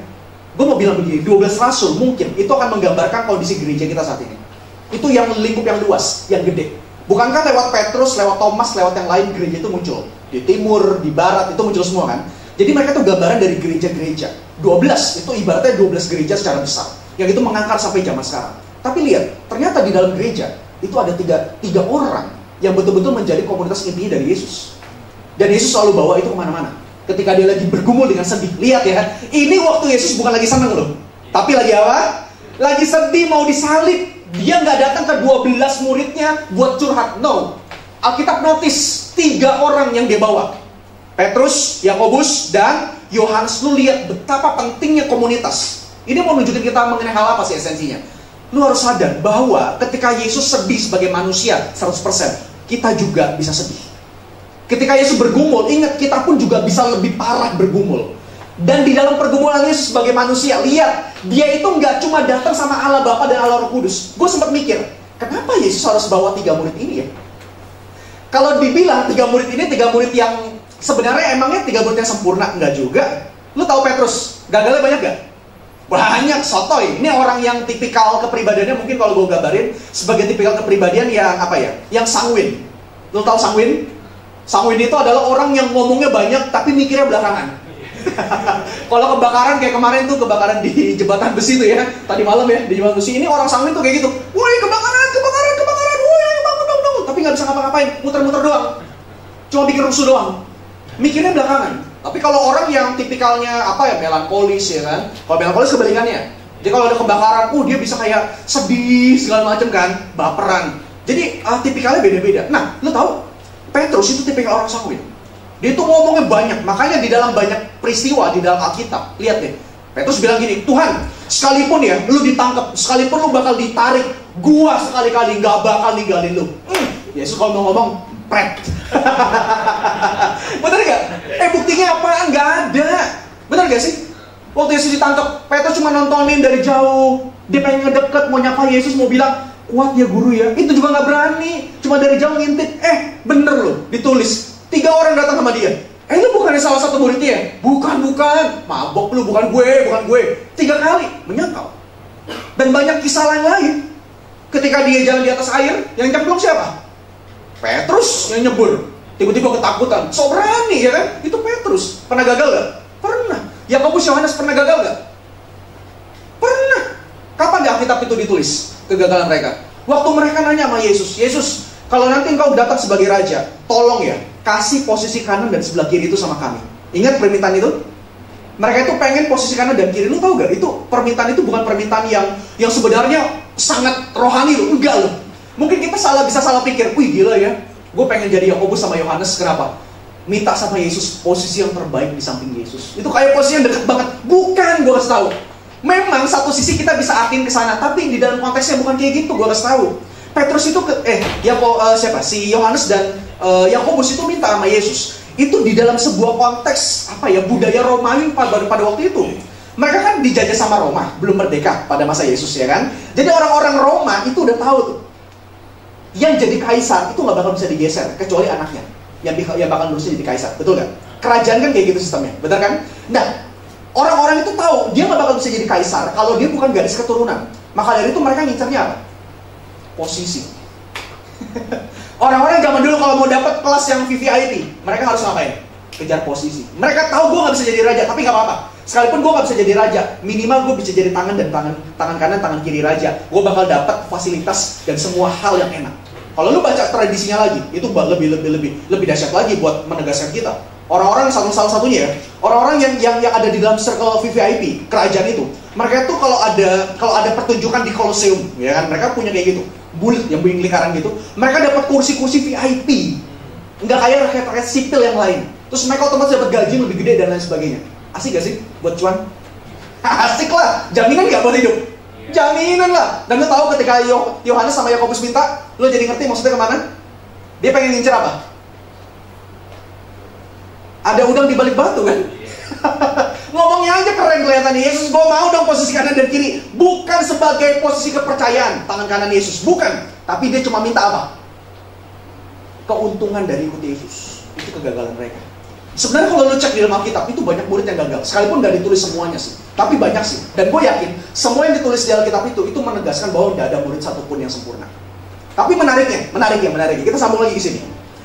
Gue mau bilang begini, 12 rasul mungkin itu akan menggambarkan kondisi gereja kita saat ini. Itu yang lingkup yang luas, yang gede. Bukankah lewat Petrus, lewat Thomas, lewat yang lain gereja itu muncul? Di timur, di barat, itu muncul semua kan? Jadi mereka tuh gambaran dari gereja-gereja. 12, itu ibaratnya 12 gereja secara besar. Yang itu mengangkat sampai zaman sekarang. Tapi lihat, ternyata di dalam gereja, itu ada tiga orang yang betul-betul menjadi komunitas intinya dari Yesus. Dan Yesus selalu bawa itu kemana-mana. Ketika dia lagi bergumul dengan sedih. Lihat ya, ini waktu Yesus bukan lagi senang loh. Tapi lagi apa? Lagi sedih mau disalib. Dia nggak datang ke 12 muridnya buat curhat. No. Alkitab notice 3 orang yang dia bawa. Petrus, Yakobus, dan Yohanes. Lu lihat betapa pentingnya komunitas. Ini mau nunjukin kita mengenai hal apa sih esensinya. Lu harus sadar bahwa ketika Yesus sedih sebagai manusia 100%, kita juga bisa sedih. Ketika Yesus bergumul, ingat kita pun juga bisa lebih parah bergumul. Dan di dalam pergumulan Yesus sebagai manusia, lihat, dia itu nggak cuma datang sama Allah Bapa dan Allah Roh Kudus. Gue sempat mikir, kenapa Yesus harus bawa 3 murid ini ya? Kalau dibilang 3 murid ini 3 murid yang sebenarnya emangnya 3 murid yang sempurna? Nggak juga. Lu tahu Petrus, gagalnya banyak gak? Banyak, sotoy. Ini orang yang tipikal kepribadiannya, mungkin kalau gue gambarin sebagai tipikal kepribadian yang apa ya? Yang sanguin. Lu tahu sanguin? Sanguin itu adalah orang yang ngomongnya banyak tapi mikirnya belakangan. Kalau kebakaran kayak kemarin tuh, kebakaran di jembatan besi tuh ya, tadi malam ya, di jembatan besi ini orang sanguin tuh kayak gitu. Woi, kebakaran, woi, bangun. Tapi nggak bisa ngapa-ngapain, muter-muter doang. Cuma bikin rusuh doang. Mikirnya belakangan. Tapi kalau orang yang tipikalnya apa ya, melankolis ya kan. Kalau melankolis kebalikannya. Jadi kalau ada kebakaran, dia bisa kayak sedih segala macam kan, baperan. Jadi tipikalnya beda-beda. Nah, lu tahu? Petrus itu tipikal orang sanguin. Dia itu ngomongnya banyak. Makanya di dalam banyak peristiwa di dalam Alkitab, lihat deh. Petrus bilang gini, Tuhan, sekalipun ya lu ditangkap, sekalipun lu bakal ditarik, gua sekali-kali gak bakal ninggalin lu. Yesus kalau mau ngomong, pret. Bener gak? Buktinya apaan? Gak ada. Bener gak sih? Waktu Yesus ditangkap, Petrus cuma nontonin dari jauh. Dia pengen ngedeket, mau nyapa Yesus, mau bilang, kuat ya guru ya. Itu juga gak berani. Cuma dari jauh ngintip. Bener loh, ditulis 3 orang datang sama dia. Lu bukannya salah satu muridnya? Bukan. Mabok lu, bukan gue. 3 kali menyangkal. Dan banyak kisah lain. Ketika dia jalan di atas air, yang nyemplung siapa? Petrus yang nyebur. Tiba-tiba ketakutan. So berani ya kan? Itu Petrus. Pernah gagal gak? Pernah. Yakobus, Yohanes pernah gagal gak? Pernah. Kapan di Alkitab itu ditulis kegagalan mereka? Waktu mereka nanya sama Yesus, Yesus, kalau nanti engkau datang sebagai raja, tolong ya, kasih posisi kanan dan sebelah kiri itu sama kami. Ingat permintaan itu? Mereka itu pengen posisi kanan dan kiri. Lu tahu gak? Itu permintaan itu bukan permintaan yang sebenarnya sangat rohani loh. Enggak loh. Mungkin kita bisa salah pikir. Wih gila ya, gue pengen jadi Yakobus sama Yohanes. Kenapa? Minta sama Yesus posisi yang terbaik di samping Yesus. Itu kayak posisi yang dekat banget. Bukan, gue kasih tahu. Memang satu sisi kita bisa akin ke sana, tapi di dalam konteksnya bukan kayak gitu. Gue kasih tahu. Petrus itu si Yohanes dan Yakobus itu minta sama Yesus. Itu di dalam sebuah konteks budaya Romawi pada waktu itu. Mereka kan dijajah sama Roma, belum merdeka pada masa Yesus ya kan. Jadi orang-orang Roma itu udah tahu tuh, yang jadi kaisar itu nggak bakal bisa digeser kecuali anaknya yang bakal lurusnya jadi kaisar, betul nggak? Kerajaan kan kayak gitu sistemnya, betul kan? Nah, orang-orang itu tahu dia nggak bakal bisa jadi kaisar kalau dia bukan garis keturunan. Maka dari itu mereka ngincernya apa? Posisi. Orang-orang zaman dulu kalau mau dapat kelas yang VVIP, mereka harus ngapain? Kejar posisi. Mereka tahu gue nggak bisa jadi raja, tapi nggak apa-apa. Sekalipun gue nggak bisa jadi raja, minimal gue bisa jadi tangan kanan, tangan kiri raja. Gue bakal dapat fasilitas dan semua hal yang enak. Kalau lu baca tradisinya lagi, itu lebih dahsyat lagi buat menegaskan kita. Orang-orang salah satunya ya, orang-orang yang ada di dalam circle VVIP kerajaan itu, mereka tuh kalau ada pertunjukan di Colosseum, ya kan, mereka punya kayak gitu, bulat yang bunyi lingkaran gitu, mereka dapat kursi-kursi VIP, nggak kayak rakyat sipil yang lain. Terus mereka otomatis dapat gaji lebih gede dan lain sebagainya. Asik gak sih buat cuan? Asik lah, jaminan gak buat hidup? Jaminan lah. Dan lo tahu ketika Yohanes sama Yakobus minta, lo jadi ngerti maksudnya kemana? Dia pengen ngincer apa? Ada udang di balik batu kan? Ngomongnya aja keren kelihatannya. Yesus, gue mau dong posisi kanan dan kiri. Bukan sebagai posisi kepercayaan tangan kanan Yesus, bukan. Tapi dia cuma minta apa? Keuntungan dari ikut Yesus. Itu kegagalan mereka. Sebenarnya kalau lu cek di dalam Alkitab, itu banyak murid yang gagal. Sekalipun gak ditulis semuanya sih, tapi banyak sih. Dan gue yakin semua yang ditulis di Alkitab itu menegaskan bahwa gak ada murid satupun yang sempurna. Tapi menariknya, kita sambung lagi di sini.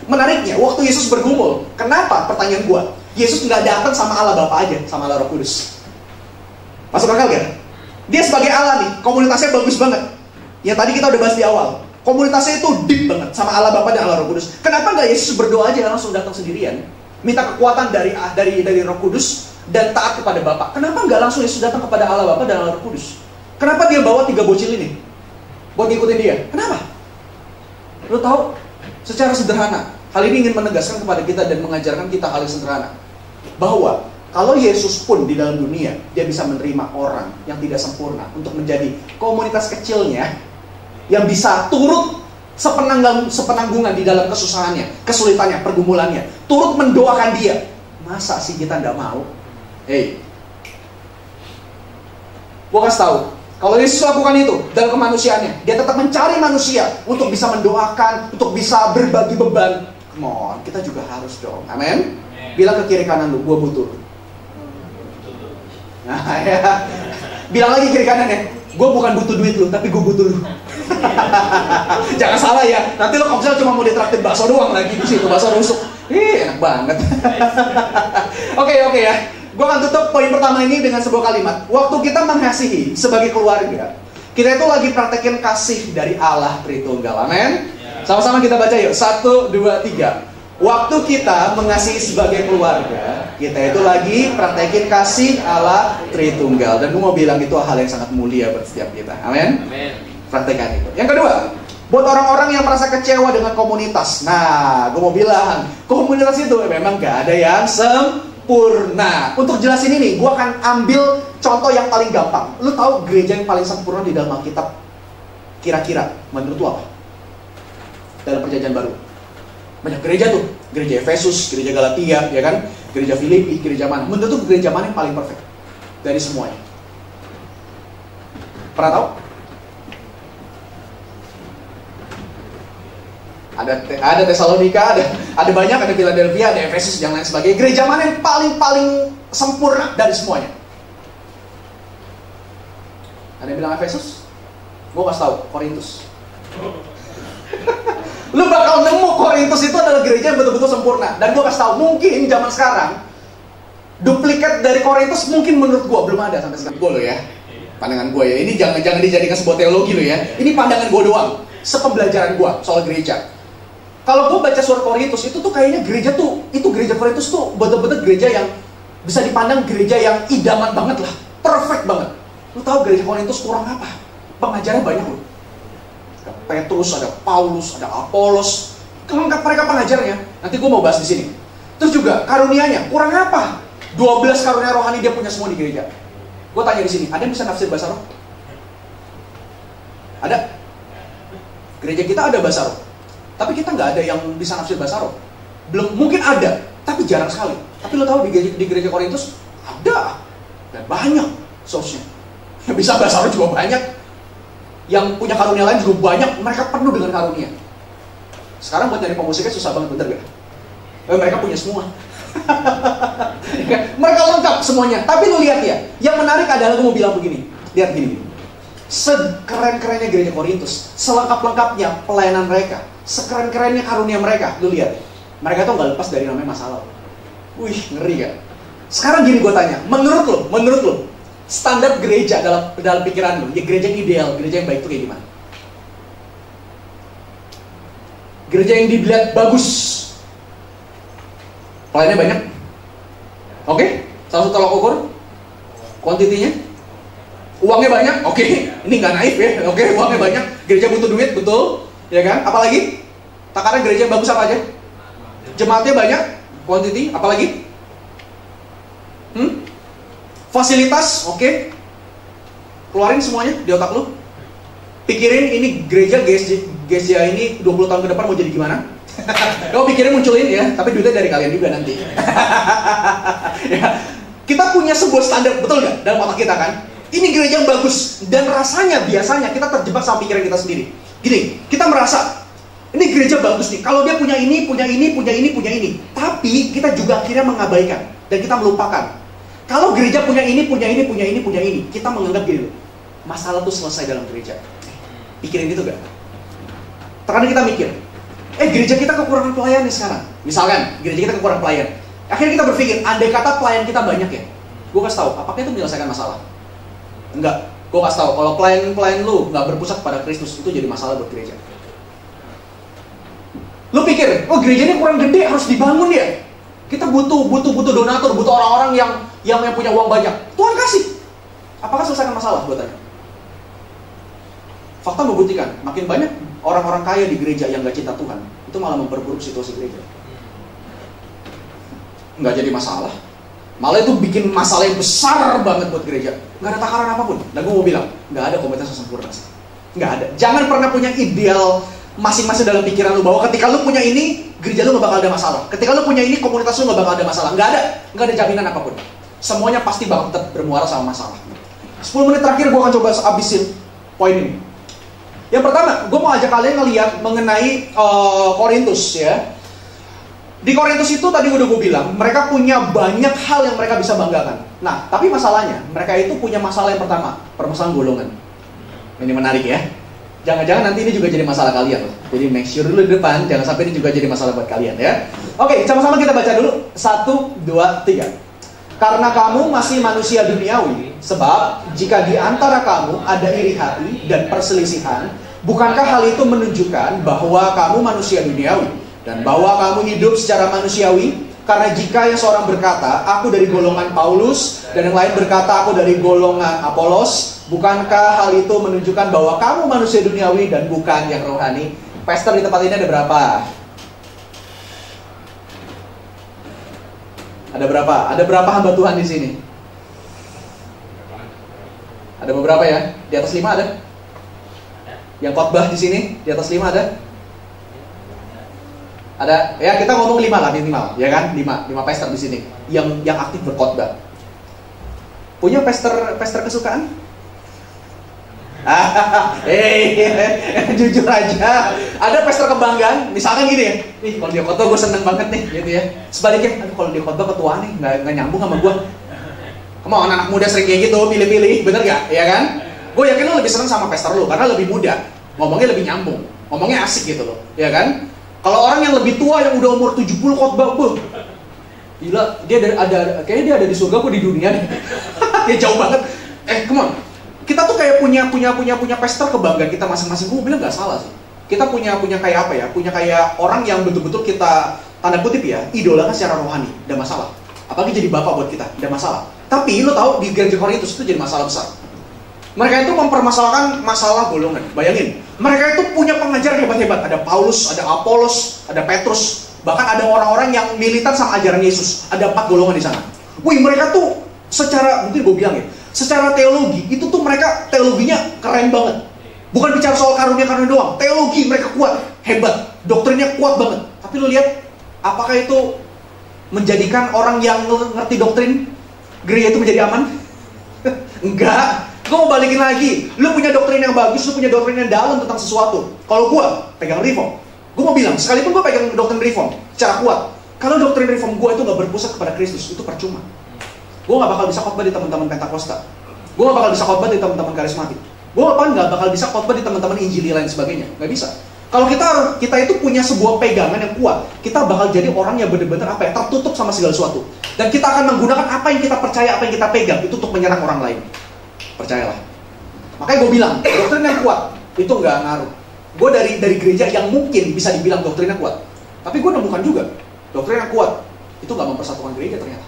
Menariknya, waktu Yesus bergumul, kenapa? Pertanyaan gue, Yesus nggak datang sama Allah Bapa aja, sama Allah Roh Kudus. Masuk akal gak? Dia sebagai Allah nih, komunitasnya bagus banget. Yang tadi kita udah bahas di awal, komunitasnya itu deep banget sama Allah Bapa dan Allah Roh Kudus. Kenapa nggak Yesus berdoa aja langsung datang sendirian, minta kekuatan dari Roh Kudus dan taat kepada Bapa? Kenapa nggak langsung Yesus datang kepada Allah Bapa dan Allah Roh Kudus? Kenapa dia bawa 3 bocil ini buat ngikutin dia? Kenapa? Lo tahu? Secara sederhana, hal ini ingin menegaskan kepada kita dan mengajarkan kita hal yang sederhana, bahwa kalau Yesus pun di dalam dunia, dia bisa menerima orang yang tidak sempurna untuk menjadi komunitas kecilnya yang bisa turut sepenanggungan di dalam kesusahannya, kesulitannya, pergumulannya, turut mendoakan dia. Masa sih kita nggak mau? Gua kasih tahu, kalau Yesus lakukan itu dalam kemanusiaannya, dia tetap mencari manusia untuk bisa mendoakan, untuk bisa berbagi beban. Come on, kita juga harus dong. Amin. Bilang ke kiri kanan lu, gua butuh. Nah, ya. Bilang lagi kiri kanan ya, gua bukan butuh duit lu, tapi gua butuh lu. Jangan salah ya, nanti lo kalau cuma mau ditraktir bakso doang lagi di situ, bakso rusuk. Enak banget. Oke ya. Gue akan tutup poin pertama ini dengan sebuah kalimat. Waktu kita mengasihi sebagai keluarga, kita itu lagi praktekin kasih dari Allah Tritunggal. Amin. Sama-sama kita baca yuk. 1, 2, 3. Waktu kita mengasihi sebagai keluarga, kita itu lagi praktekin kasih Allah Tritunggal. Dan gue mau bilang itu hal yang sangat mulia buat setiap kita. Amin. Praktekan itu. Yang kedua, buat orang-orang yang merasa kecewa dengan komunitas. Nah, gue mau bilang, komunitas itu memang gak ada yang sempurna. Untuk jelasin ini, gue akan ambil contoh yang paling gampang. Lu tahu gereja yang paling sempurna di dalam Alkitab? Kira-kira, menurut lu apa? Dalam perjanjian baru. Banyak gereja tuh. Gereja Efesus, gereja Galatia, ya kan? Gereja Filipi, gereja mana? Menurut lu gereja mana yang paling perfect dari semuanya? Pernah tahu? Ada Tesalonika, ada banyak, ada Philadelphia, ada Efesus, dan lain sebagainya. Gereja mana yang paling sempurna dari semuanya? Ada yang bilang Efesus? Gue kasih tahu, Korintus. Lu bakal nemu Korintus itu adalah gereja yang betul-betul sempurna. Dan gue kasih tahu, mungkin zaman sekarang duplikat dari Korintus mungkin menurut gue belum ada sampai sekarang. Gue loh ya, pandangan gue ya. Ini jangan dijadikan sebuah teologi loh ya. Ini pandangan gue doang, sepembelajaran gue soal gereja. Kalau gue baca surat Korintus itu tuh kayaknya gereja Korintus tuh betul-betul gereja yang Bisa dipandang gereja yang idaman banget lah, perfect banget. Lu tahu gereja Korintus kurang apa? Pengajarnya banyak loh. Ada Petrus, ada Paulus, ada Apolos, lengkap mereka pengajarnya. Nanti gue mau bahas di sini. Terus juga karunianya kurang apa? 12 karunia rohani dia punya semua di gereja. Gue tanya di sini, ada yang bisa nafsir bahasa roh? Ada? Gereja kita ada bahasa roh, tapi kita nggak ada yang bisa nafsir bahasa roh. Belum, mungkin ada, tapi jarang sekali. Tapi lo tahu di gereja Korintus ada, dan banyak source-nya. Yang bisa bahasa roh juga banyak, yang punya karunia lain juga banyak. Mereka penuh dengan karunia. Sekarang buat nyari pemusiknya susah banget, bener gak? Mereka punya semua. Mereka lengkap semuanya. Tapi lu lihat ya, yang menarik adalah gue mau bilang begini. Lihat gini. Sekeren-kerennya gereja Korintus, selengkap-lengkapnya pelayanan mereka, sekeren-kerennya karunia mereka, lu lihat. Mereka tuh gak lepas dari namanya masalah. Wih, ngeri kan? Sekarang gini gue tanya, menurut lo, standar gereja dalam pikiran lo, ya gereja yang ideal, gereja yang baik itu kayak gimana? Gereja yang dilihat bagus, pelayannya banyak, oke? Salah satu tolak ukur, kuantitinya, uangnya banyak, oke? Ini nggak naif ya, oke? Uangnya banyak, gereja butuh duit, betul, ya kan? Apalagi takaran gereja yang bagus apa aja? Jemaatnya banyak, kuantiti, apalagi? Fasilitas, oke? Keluarin semuanya di otak lu. Pikirin ini gereja GSJ ini 20 tahun ke depan mau jadi gimana? Kau pikirin munculin ya, tapi duitnya dari kalian juga nanti. Ya. Kita punya sebuah standar, betul nggak? Dalam otak kita kan? Ini gereja yang bagus. Dan rasanya biasanya kita terjebak sama pikiran kita sendiri. Gini, kita merasa ini gereja bagus nih. Kalau dia punya ini. Tapi kita juga akhirnya mengabaikan. Dan kita melupakan. Kalau gereja punya ini. Kita menganggap gini loh. Masalah tuh selesai dalam gereja. Pikirin itu gak? Terkadang kita mikir, gereja kita kekurangan pelayan nih sekarang. Misalkan, gereja kita kekurangan pelayan. Akhirnya kita berpikir, andai kata pelayan kita banyak ya, gue kasih tahu, apakah itu menyelesaikan masalah? Enggak. Gue kasih tahu, kalau pelayan lu gak berpusat pada Kristus, itu jadi masalah buat gereja. Lu pikir, gereja ini kurang gede, harus dibangun ya. Kita butuh donatur, butuh orang-orang yang punya uang banyak. Tuhan kasih. Apakah selesaikan masalah? Gue tanya. Fakta membuktikan, makin banyak orang-orang kaya di gereja yang gak cinta Tuhan, itu malah memperburuk situasi gereja. Nggak jadi masalah, malah itu bikin masalah yang besar banget buat gereja. Nggak ada takaran apapun. Dan gue mau bilang, nggak ada komunitas yang sempurna sih. Nggak ada. Jangan pernah punya ideal masing-masing dalam pikiran lu bahwa ketika lu punya ini, gereja lu nggak bakal ada masalah. Ketika lu punya ini, komunitas lu nggak bakal ada masalah. Nggak ada jaminan apapun. Semuanya pasti bakal tetap bermuara sama masalah. 10 menit terakhir gue akan coba habisin poin ini. Yang pertama, gue mau ajak kalian ngeliat mengenai Korintus ya. Di Korintus itu tadi udah gue bilang, mereka punya banyak hal yang mereka bisa banggakan. Nah, tapi masalahnya, mereka itu punya masalah yang pertama, permasalahan golongan. Ini menarik ya. Jangan-jangan nanti ini juga jadi masalah kalian loh. Jadi make sure dulu di depan, jangan sampai ini juga jadi masalah buat kalian ya. Oke, sama-sama kita baca dulu. 1, 2, 3. Karena kamu masih manusia duniawi, sebab jika di antara kamu ada iri hati dan perselisihan, bukankah hal itu menunjukkan bahwa kamu manusia duniawi dan bahwa kamu hidup secara manusiawi? Karena jika yang seorang berkata, aku dari golongan Paulus, dan yang lain berkata, aku dari golongan Apolos, bukankah hal itu menunjukkan bahwa kamu manusia duniawi dan bukan yang rohani? Pastor, di tempat ini ada berapa? Ada berapa? Ada berapa hamba Tuhan di sini? Ada beberapa ya? Di atas 5 ada? Yang khotbah di sini di atas 5 ada? Ada? Ya, kita ngomong 5 lah minimal, ya kan? 5 pastor di sini yang aktif berkhotbah. Punya pastor kesukaan? Jujur aja. Ada pastor kebanggaan, misalkan gini ya. Nih, kalau dia khotbah gue seneng banget nih, gitu ya. Sebaliknya, kalau dia khotbah ketua nih, nggak nyambung sama gue. Kamu anak muda sering kayak gitu, pilih-pilih, bener gak? Ya kan? Gue yakin lo lebih seneng sama pastor lo, karena lebih muda, ngomongnya lebih nyambung, ngomongnya asik gitu loh, ya kan? Kalau orang yang lebih tua, yang udah umur 70 khotbah, gila, kayaknya dia ada di surga, gue di dunia nih. Ya jauh banget. Come on. Kita tuh kayak punya pastor kebanggaan kita masing-masing. Gue bilang nggak salah sih. Kita punya kayak apa ya? Punya kayak orang yang betul-betul kita tanda kutip ya, idolakan secara rohani. Ada masalah. Apalagi jadi bapak buat kita, tidak masalah. Tapi lo tahu di gereja Korintus itu jadi masalah besar. Mereka itu mempermasalahkan masalah golongan. Bayangin, mereka itu punya pengajar hebat-hebat. Ada Paulus, ada Apolos, ada Petrus. Bahkan ada orang-orang yang militan sama ajaran Yesus. Ada 4 golongan di sana. Wih, mereka tuh secara, mungkin gue bilang ya, secara teologi, itu tuh mereka teologinya keren banget. Bukan bicara soal karunia-karunia doang. Teologi mereka kuat, hebat. Doktrinnya kuat banget. Tapi lo lihat, apakah itu menjadikan orang yang ngerti doktrin gereja itu menjadi aman? Enggak. Gue mau balikin lagi. Lu punya doktrin yang bagus, lu punya doktrin yang dalam tentang sesuatu. Kalau gue pegang reform, gue mau bilang, sekalipun gue pegang doktrin reform secara kuat, kalau doktrin reform gue itu gak berpusat kepada Kristus, itu percuma. Gue gak bakal bisa khotbah di teman-teman Pentakosta. Gue gak bakal bisa khotbah di teman-teman karismatik. Gue gak bakal bisa khotbah di teman-teman Injili lain sebagainya. Gak bisa. Kalau kita itu punya sebuah pegangan yang kuat, kita bakal jadi orang yang benar-benar tertutup sama segala sesuatu. Dan kita akan menggunakan apa yang kita percaya, apa yang kita pegang itu untuk menyerang orang lain. Percayalah. Makanya gue bilang, doktrin yang kuat itu nggak ngaruh. Gue dari gereja yang mungkin bisa dibilang doktrinnya kuat, tapi gue nemukan juga doktrin yang kuat itu nggak mempersatukan gereja ternyata.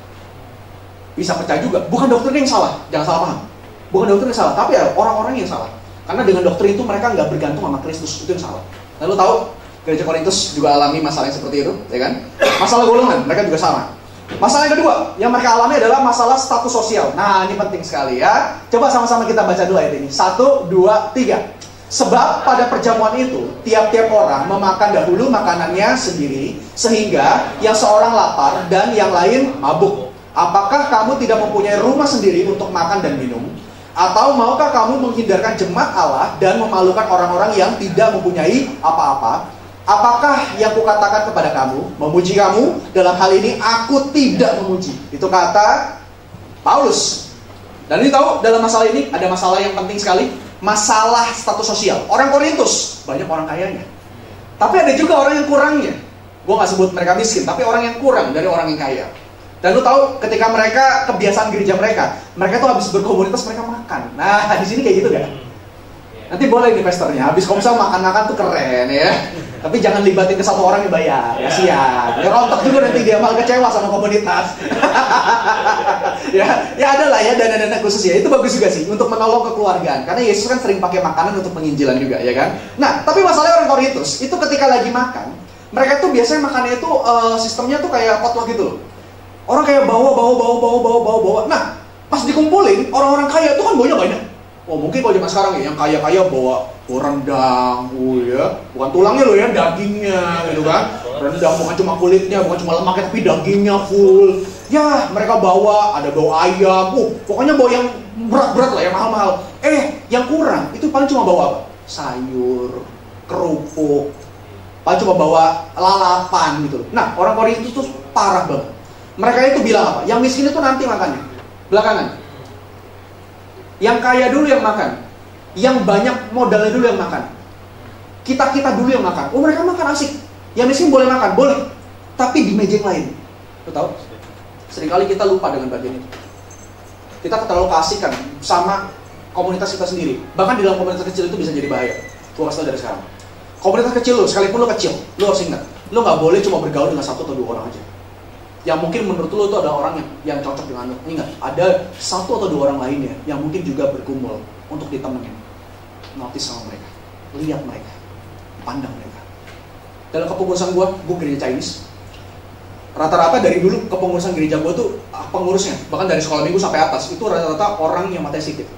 Bisa percaya juga, bukan doktrin yang salah, jangan salah paham. Bukan doktrin yang salah, tapi ya orang-orang yang salah. Karena dengan doktrin itu mereka nggak bergantung sama Kristus, itu yang salah. Lalu tahu gereja Korintus juga alami masalah yang seperti itu, ya kan? Masalah golongan, mereka juga sama. Masalah yang kedua yang mereka alami adalah masalah status sosial. Nah, ini penting sekali ya. Coba sama-sama kita baca dulu ayat ini. 1, 2, 3. Sebab pada perjamuan itu, tiap-tiap orang memakan dahulu makanannya sendiri, sehingga yang seorang lapar dan yang lain mabuk. Apakah kamu tidak mempunyai rumah sendiri untuk makan dan minum? Atau maukah kamu menghindarkan jemaat Allah dan memalukan orang-orang yang tidak mempunyai apa-apa? Apakah yang kukatakan kepada kamu, memuji kamu? Dalam hal ini aku tidak memuji. Itu kata Paulus. Dan ini tahu, dalam masalah ini ada masalah yang penting sekali. Masalah status sosial. Orang Korintus, banyak orang kayanya. Tapi ada juga orang yang kurangnya. Gue gak sebut mereka miskin, tapi orang yang kurang dari orang yang kaya. Dan lu tahu ketika mereka, kebiasaan gereja mereka tuh habis berkomunitas mereka makan. Nah, di sini kayak gitu kan? Nanti boleh investornya, habis komsel makan-makan tuh keren ya. Tapi jangan libatin ke satu orang yang bayar, kasihan. Ya rontok juga nanti dia malah kecewa sama komunitas. ya ada lah ya dana-dana khusus ya. Itu bagus juga sih untuk menolong kekeluargaan. Karena Yesus kan sering pakai makanan untuk penginjilan juga ya kan. Nah, tapi masalahnya orang Korintus itu ketika lagi makan, mereka tuh biasanya makannya itu sistemnya tuh kayak potluck gitu loh. Orang kayak bawa. Nah, pas dikumpulin orang-orang kaya itu kan bawanya banyak. Oh mungkin kalau zaman sekarang ya yang kaya-kaya bawa rendang, ya bukan tulangnya loh ya, dagingnya gitu kan. Rendang bukan cuma kulitnya, bukan cuma lemaknya tapi dagingnya full. Ya mereka bawa, ada bawa ayam, pokoknya bawa yang berat-berat lah, yang mahal-mahal. Yang kurang itu paling cuma bawa apa? Sayur, kerupuk, paling cuma bawa lalapan gitu. Nah orang Korintus itu tuh parah banget. Mereka itu bilang apa? Yang miskin itu nanti makannya, belakangan. Yang kaya dulu yang makan, yang banyak modalnya dulu yang makan, kita dulu yang makan. Oh mereka makan asik, yang miskin boleh makan, boleh, tapi di meja yang lain. Lo tau? Seringkali kita lupa dengan bagian itu. Kita terlalu keasikan sama komunitas kita sendiri. Bahkan di dalam komunitas kecil itu bisa jadi bahaya. Gue kasih tau dari sekarang. Komunitas kecil lo, sekalipun lo kecil, lo harus ingat, lo nggak boleh cuma bergaul dengan 1 atau 2 orang aja. Yang mungkin menurut lo itu ada orang yang cocok dengan lo. Ingat, ada 1 atau 2 orang lainnya yang mungkin juga bergumul untuk ditemenin. Notice sama mereka, lihat mereka, pandang mereka. Dalam kepengurusan gue gereja Chinese. Rata-rata dari dulu kepengurusan gereja gue tuh pengurusnya, bahkan dari sekolah minggu sampai atas, itu rata-rata orang yang matanya sipit.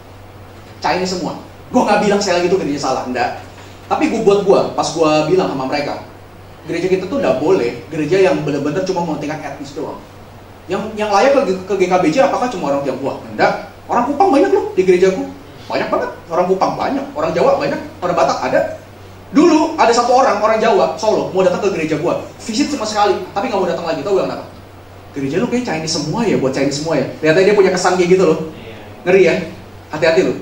Chinese semua. Gue gak bilang saya lagi itu gereja salah, enggak. Tapi pas gue bilang sama mereka, gereja kita tuh nggak boleh gereja yang benar-benar cuma mementingkan etnis doang. Yang layak ke GKBJ apakah cuma orang Tionghoa? Enggak. Orang Kupang banyak loh di gerejaku. Banyak banget. Orang Kupang banyak. Orang Jawa banyak. Orang Batak ada. Dulu ada 1 orang Jawa Solo mau datang ke gereja gua. Visit cuma sekali, tapi nggak mau datang lagi. Tahu kenapa? Gereja lu kayak Chinese semua ya, buat Chinese semua ya. Ternyata dia punya kesan kayak gitu loh. Ngeri ya. Hati-hati loh.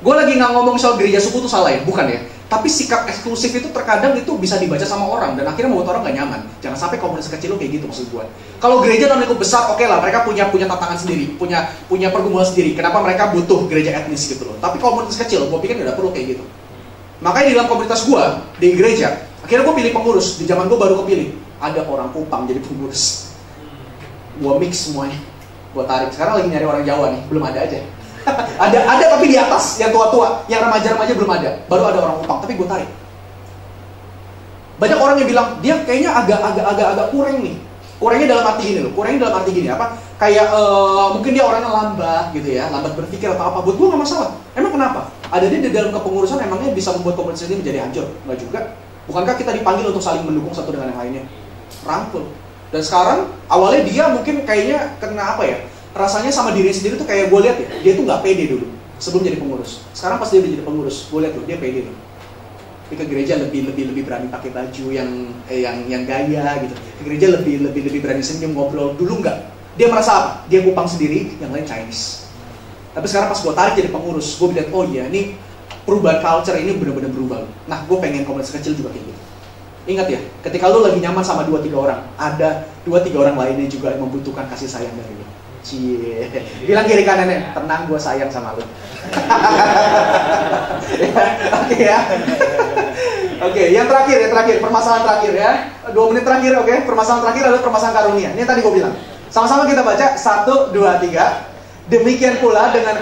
Gue lagi nggak ngomong soal gereja suku tuh salah ya, bukan ya. Tapi sikap eksklusif itu terkadang itu bisa dibaca sama orang dan akhirnya membuat orang gak nyaman. Jangan sampai komunitas kecil lo kayak gitu maksud gue. Kalau gereja dalam lingkup besar, oke lah, mereka punya tantangan sendiri, punya pergumulan sendiri. Kenapa mereka butuh gereja etnis gitu loh. Tapi komunitas kecil, gue pikir gak perlu kayak gitu. Makanya di dalam komunitas gue di gereja, akhirnya gue pilih pengurus. Di zaman gue baru kepilih, ada orang Kupang jadi pengurus. gue mix semuanya, gue tarik. Sekarang lagi nyari orang Jawa nih, belum ada aja. ada tapi di atas, yang tua-tua, yang remaja-remaja belum ada. Baru ada orang Kupang, tapi gue tarik. Banyak orang yang bilang, dia kayaknya agak kurang nih. Kurangnya dalam arti gini loh, apa? Kayak mungkin dia orangnya lambat gitu ya, lambat berpikir atau apa. Buat gue gak masalah. Emang kenapa? Ada dia di dalam kepengurusan emangnya bisa membuat komunitas ini menjadi hancur? Enggak juga. Bukankah kita dipanggil untuk saling mendukung satu dengan yang lainnya? Rangkul. Dan sekarang awalnya dia mungkin kayaknya kena apa ya? Rasanya sama diri sendiri tuh kayak gue lihat ya, dia tuh nggak pede dulu sebelum jadi pengurus. Sekarang pas dia udah jadi pengurus, gue lihat tuh dia pede loh. Dia ke gereja lebih berani pakai baju yang gaya gitu. Ke gereja lebih berani senyum, ngobrol. Dulu enggak. Dia merasa apa? Dia Kupang sendiri, yang lain Chinese. Tapi sekarang pas gue tarik jadi pengurus, gue bilang, oh iya, ini perubahan culture ini benar-benar berubah. Nah, gue pengen komunitas kecil juga kayak gitu. Ingat ya, ketika lu lagi nyaman sama 2-3 orang, ada 2-3 orang lainnya juga yang membutuhkan kasih sayang dari lu. Cie, bilang kiri kanannya, tenang, gue sayang sama lu. Oke ya. Oke, yang terakhir, permasalahan terakhir ya. 2 menit terakhir, oke. Permasalahan terakhir adalah permasalahan karunia. Ini tadi gue bilang. Sama-sama kita baca, 1, 2, 3. Demikian pula dengan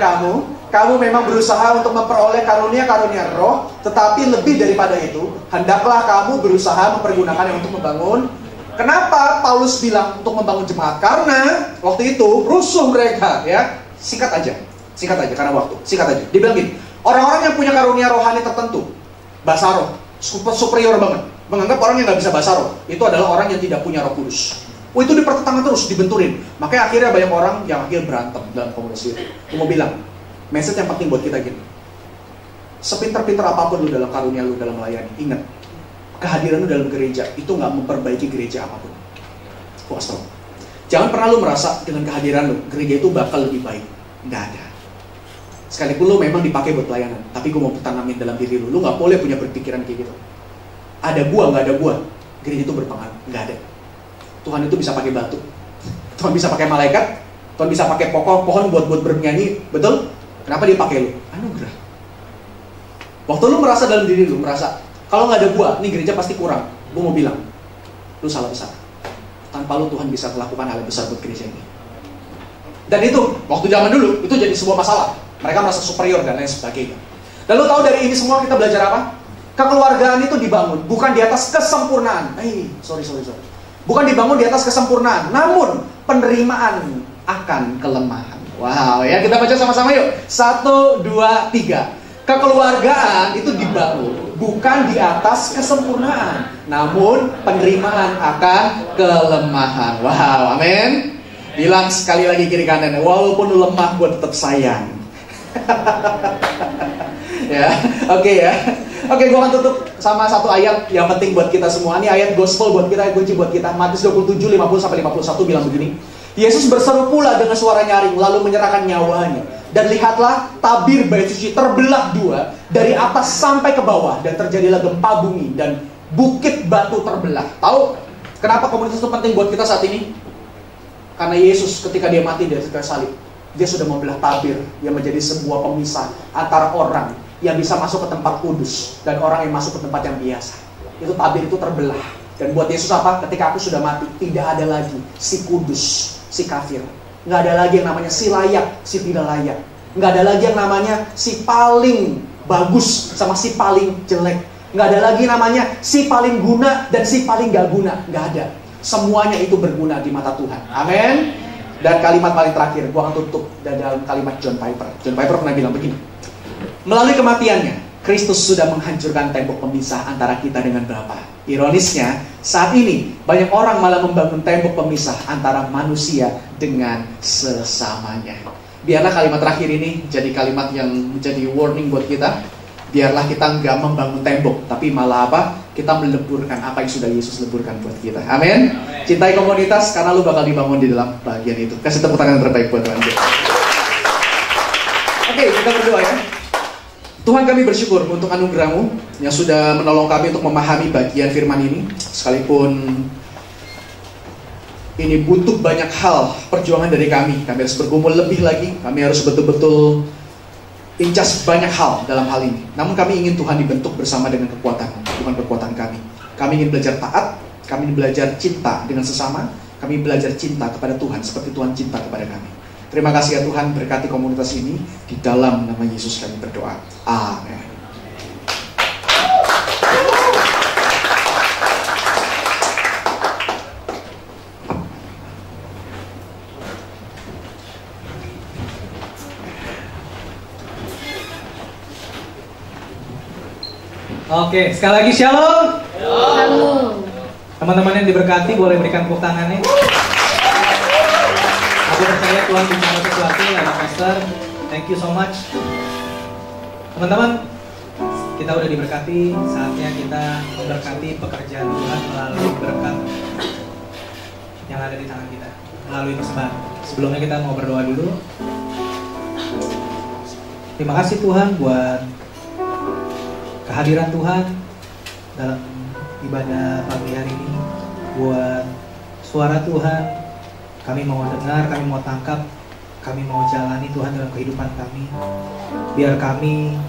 kamu memang berusaha untuk memperoleh karunia-karunia roh, tetapi lebih daripada itu, hendaklah kamu berusaha mempergunakannya untuk membangun. Kenapa Paulus bilang untuk membangun jemaat? Karena waktu itu rusuh mereka, ya. Singkat aja karena waktu. Singkat aja. Dia bilang gini, orang-orang yang punya karunia rohani tertentu, bahasa roh, superior banget, menganggap orang yang nggak bisa bahasa roh itu adalah orang yang tidak punya Roh Kudus. Itu dipertentangan terus, dibenturin. Makanya akhirnya banyak orang yang akhirnya berantem dalam komunitas itu. Aku mau bilang, message yang penting buat kita gini. Sepinter-pinter apapun lu dalam karunia lu dalam melayani, ingat, kehadiran lu dalam gereja itu nggak memperbaiki gereja apapun. Gua kasih tau. Jangan pernah lu merasa dengan kehadiran lu gereja itu bakal lebih baik. Nggak ada. Sekalipun lu memang dipakai buat pelayanan, tapi gue mau tanamin dalam diri lu nggak boleh punya berpikiran kayak gitu. Ada gua, nggak ada gua, gereja itu berpengaruh. Nggak ada. Tuhan itu bisa pakai batu, Tuhan bisa pakai malaikat, Tuhan bisa pakai pohon buat bernyanyi, betul? Kenapa dia pakai lu? Anugerah. Waktu lu merasa dalam diri lu, merasa kalau nggak ada gua, nih gereja pasti kurang. Gua mau bilang, lu salah besar. Tanpa lu Tuhan bisa melakukan hal yang besar buat gereja ini. Dan itu, waktu zaman dulu, itu jadi sebuah masalah. Mereka merasa superior dan lain sebagainya. Dan lu tahu dari ini semua kita belajar apa? Kekeluargaan itu dibangun, bukan di atas kesempurnaan. Sorry. Bukan dibangun di atas kesempurnaan, namun penerimaan akan kelemahan. Wow, ya kita baca sama-sama yuk. 1, 2, 3. Kekeluargaan itu dibangun bukan di atas kesempurnaan, namun penerimaan akan kelemahan. Wow, amin. Bilang sekali lagi kiri kanan, walaupun lu lemah, gue tetap sayang. Ya, oke ya. Oke, gue akan tutup sama satu ayat yang penting buat kita semua. Ini ayat gospel buat kita, kunci buat kita. Matius 27, 50-51 bilang begini. Yesus berseru pula dengan suara nyaring, lalu menyerahkan nyawanya. Dan lihatlah, tabir bait suci terbelah 2 dari atas sampai ke bawah. Dan terjadilah gempa bumi dan bukit batu terbelah. Tahu kenapa komunitas itu penting buat kita saat ini? Karena Yesus ketika dia mati di atas kayu salib, dia sudah membelah tabir yang menjadi sebuah pemisah antara orang yang bisa masuk ke tempat kudus dan orang yang masuk ke tempat yang biasa. Itu tabir itu terbelah. Dan buat Yesus apa? Ketika aku sudah mati, tidak ada lagi si kudus, si kafir. Nggak ada lagi yang namanya si layak, si tidak layak. Nggak ada lagi yang namanya si paling bagus sama si paling jelek. Nggak ada lagi namanya si paling guna dan si paling gak guna. Nggak ada. Semuanya itu berguna di mata Tuhan. Amin. Dan kalimat paling terakhir, gua akan tutup dalam kalimat John Piper. John Piper pernah bilang begini. Melalui kematiannya, Kristus sudah menghancurkan tembok pemisah antara kita dengan Bapa. Ironisnya, saat ini banyak orang malah membangun tembok pemisah antara manusia dengan sesamanya. Biarlah kalimat terakhir ini jadi kalimat yang menjadi warning buat kita. Biarlah kita nggak membangun tembok, tapi malah apa? Kita meleburkan apa yang sudah Yesus leburkan buat kita. Amin. Cintai komunitas karena lu bakal dibangun di dalam bagian itu. Kasih tepuk tangan yang terbaik buat Tuhan. Oke, kita berdoa ya. Tuhan, kami bersyukur untuk anugerah-Mu yang sudah menolong kami untuk memahami bagian firman ini. Sekalipun ini butuh banyak hal perjuangan dari kami. Kami harus bergumul lebih lagi. Kami harus betul-betul incas banyak hal dalam hal ini. Namun kami ingin Tuhan dibentuk bersama dengan kekuatan, bukan kekuatan kami. Kami ingin belajar taat. Kami ingin belajar cinta dengan sesama. Kami belajar cinta kepada Tuhan seperti Tuhan cinta kepada kami. Terima kasih ya Tuhan, berkati komunitas ini. Di dalam nama Yesus kami berdoa. Amin. Oke, sekali lagi shalom. Shalom. Teman-teman yang diberkati boleh berikan tepuk tangannya. Aku percaya Tuhan bicara sesuatu lewat pastor. Thank you so much. Teman-teman, kita udah diberkati. Saatnya kita memberkati pekerjaan Tuhan melalui berkat yang ada di tangan kita, melalui persembahan. Sebelumnya kita mau berdoa dulu. Terima kasih Tuhan buat kehadiran Tuhan dalam ibadah pagi hari ini, buat suara Tuhan. Kami mau dengar, kami mau tangkap, kami mau jalani Tuhan dalam kehidupan kami. Biar kami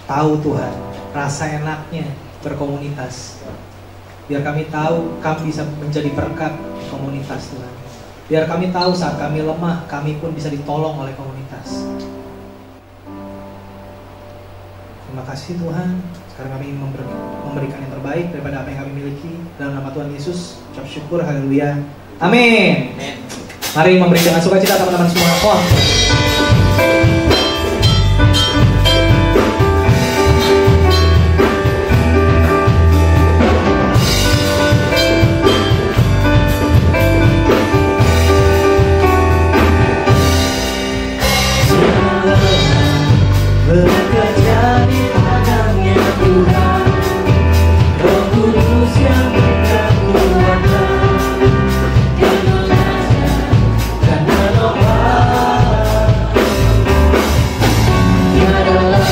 tahu Tuhan rasa enaknya berkomunitas. Biar kami tahu kami bisa menjadi berkat di komunitas Tuhan. Biar kami tahu saat kami lemah, kami pun bisa ditolong oleh komunitas. Terima kasih Tuhan. Sekarang kami memberikan yang terbaik daripada apa yang kami miliki. Dalam nama Tuhan Yesus, ucap syukur, haleluya. Amin. Mari memberi dengan sukacita teman-teman semua. Bekerja di tangannya Tuhan, Roh Kudus yang berkuatan, yang mengajar dan menopang. Tiada lelah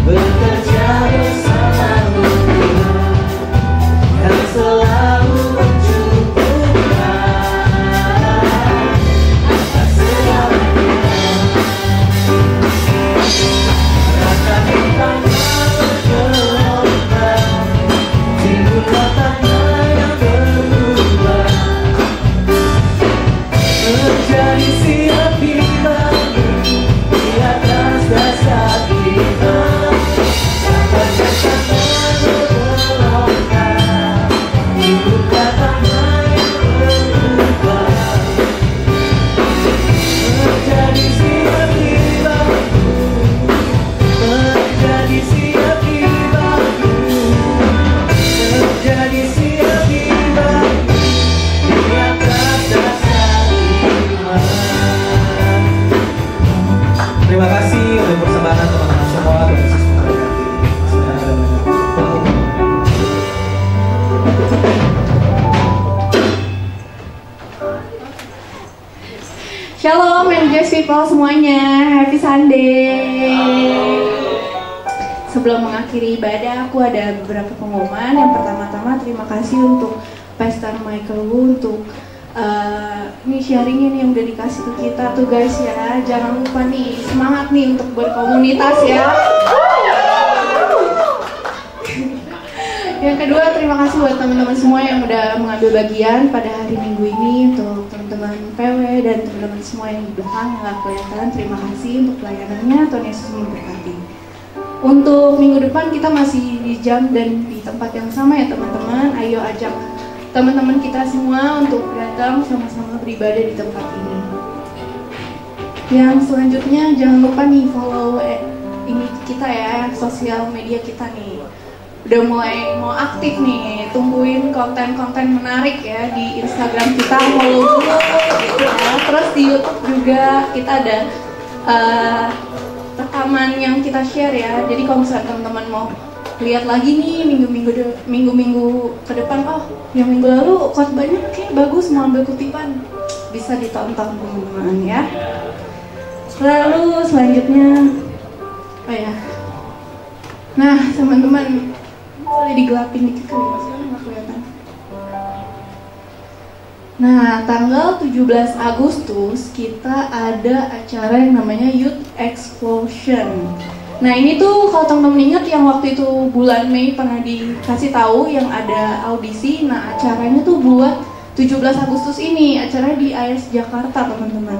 bekerja bersamamu Tuhan, yang selalu mencukupkan atas segalanya. Rasa bintangnya bergelombang, timbul matanya yang berubah, menjadi siap dibangun di atas dasar kita. Sampai bergelombang, timbul matanya yang berubah, menjadi siap dibangun. Menjadi siap dibangun, menjadi siap dibangun di atas dasar iman. Terima kasih untuk persembahan teman-teman semua. Tuhan Yesus memberkati. Shalom MJS people semuanya, happy Sunday. Sebelum mengakhiri ibadah, aku ada beberapa pengumuman. Yang pertama-tama terima kasih untuk Pastor Michael Wu untuk ini sharingnya nih yang udah dikasih ke kita tuh guys ya. Jangan lupa nih, semangat nih untuk berkomunitas ya. Yang kedua, terima kasih buat teman-teman semua yang udah mengambil bagian pada hari Minggu ini. Untuk teman-teman PW dan teman-teman semua yang di belakang yang gak kelihatan, terima kasih untuk pelayanannya. Tuhan Yesus memberkati. Untuk minggu depan kita masih di jam dan di tempat yang sama ya teman-teman. Ayo ajak teman-teman kita semua untuk datang sama-sama beribadah di tempat ini. Yang selanjutnya jangan lupa nih follow ini kita ya, sosial media kita nih. Udah mulai mau aktif nih, tungguin konten-konten menarik ya di Instagram kita, follow dulu gitu ya. Terus di YouTube juga kita ada rekaman yang kita share ya. Jadi kalau misalnya teman-teman mau lihat lagi nih minggu-minggu ke depan, oh yang minggu lalu khotbahnya kayak bagus, mau ambil kutipan, bisa ditonton teman-teman ya. Lalu selanjutnya oh ya, nah teman-teman boleh digelapin dikit kali, masih nggak kelihatan. Nah, tanggal 17 Agustus kita ada acara yang namanya Youth Explosion. Nah ini tuh kalau teman-teman ingat yang waktu itu bulan Mei pernah dikasih tahu yang ada audisi. Nah acaranya tuh buat 17 Agustus ini, acaranya di AIS Jakarta teman-teman.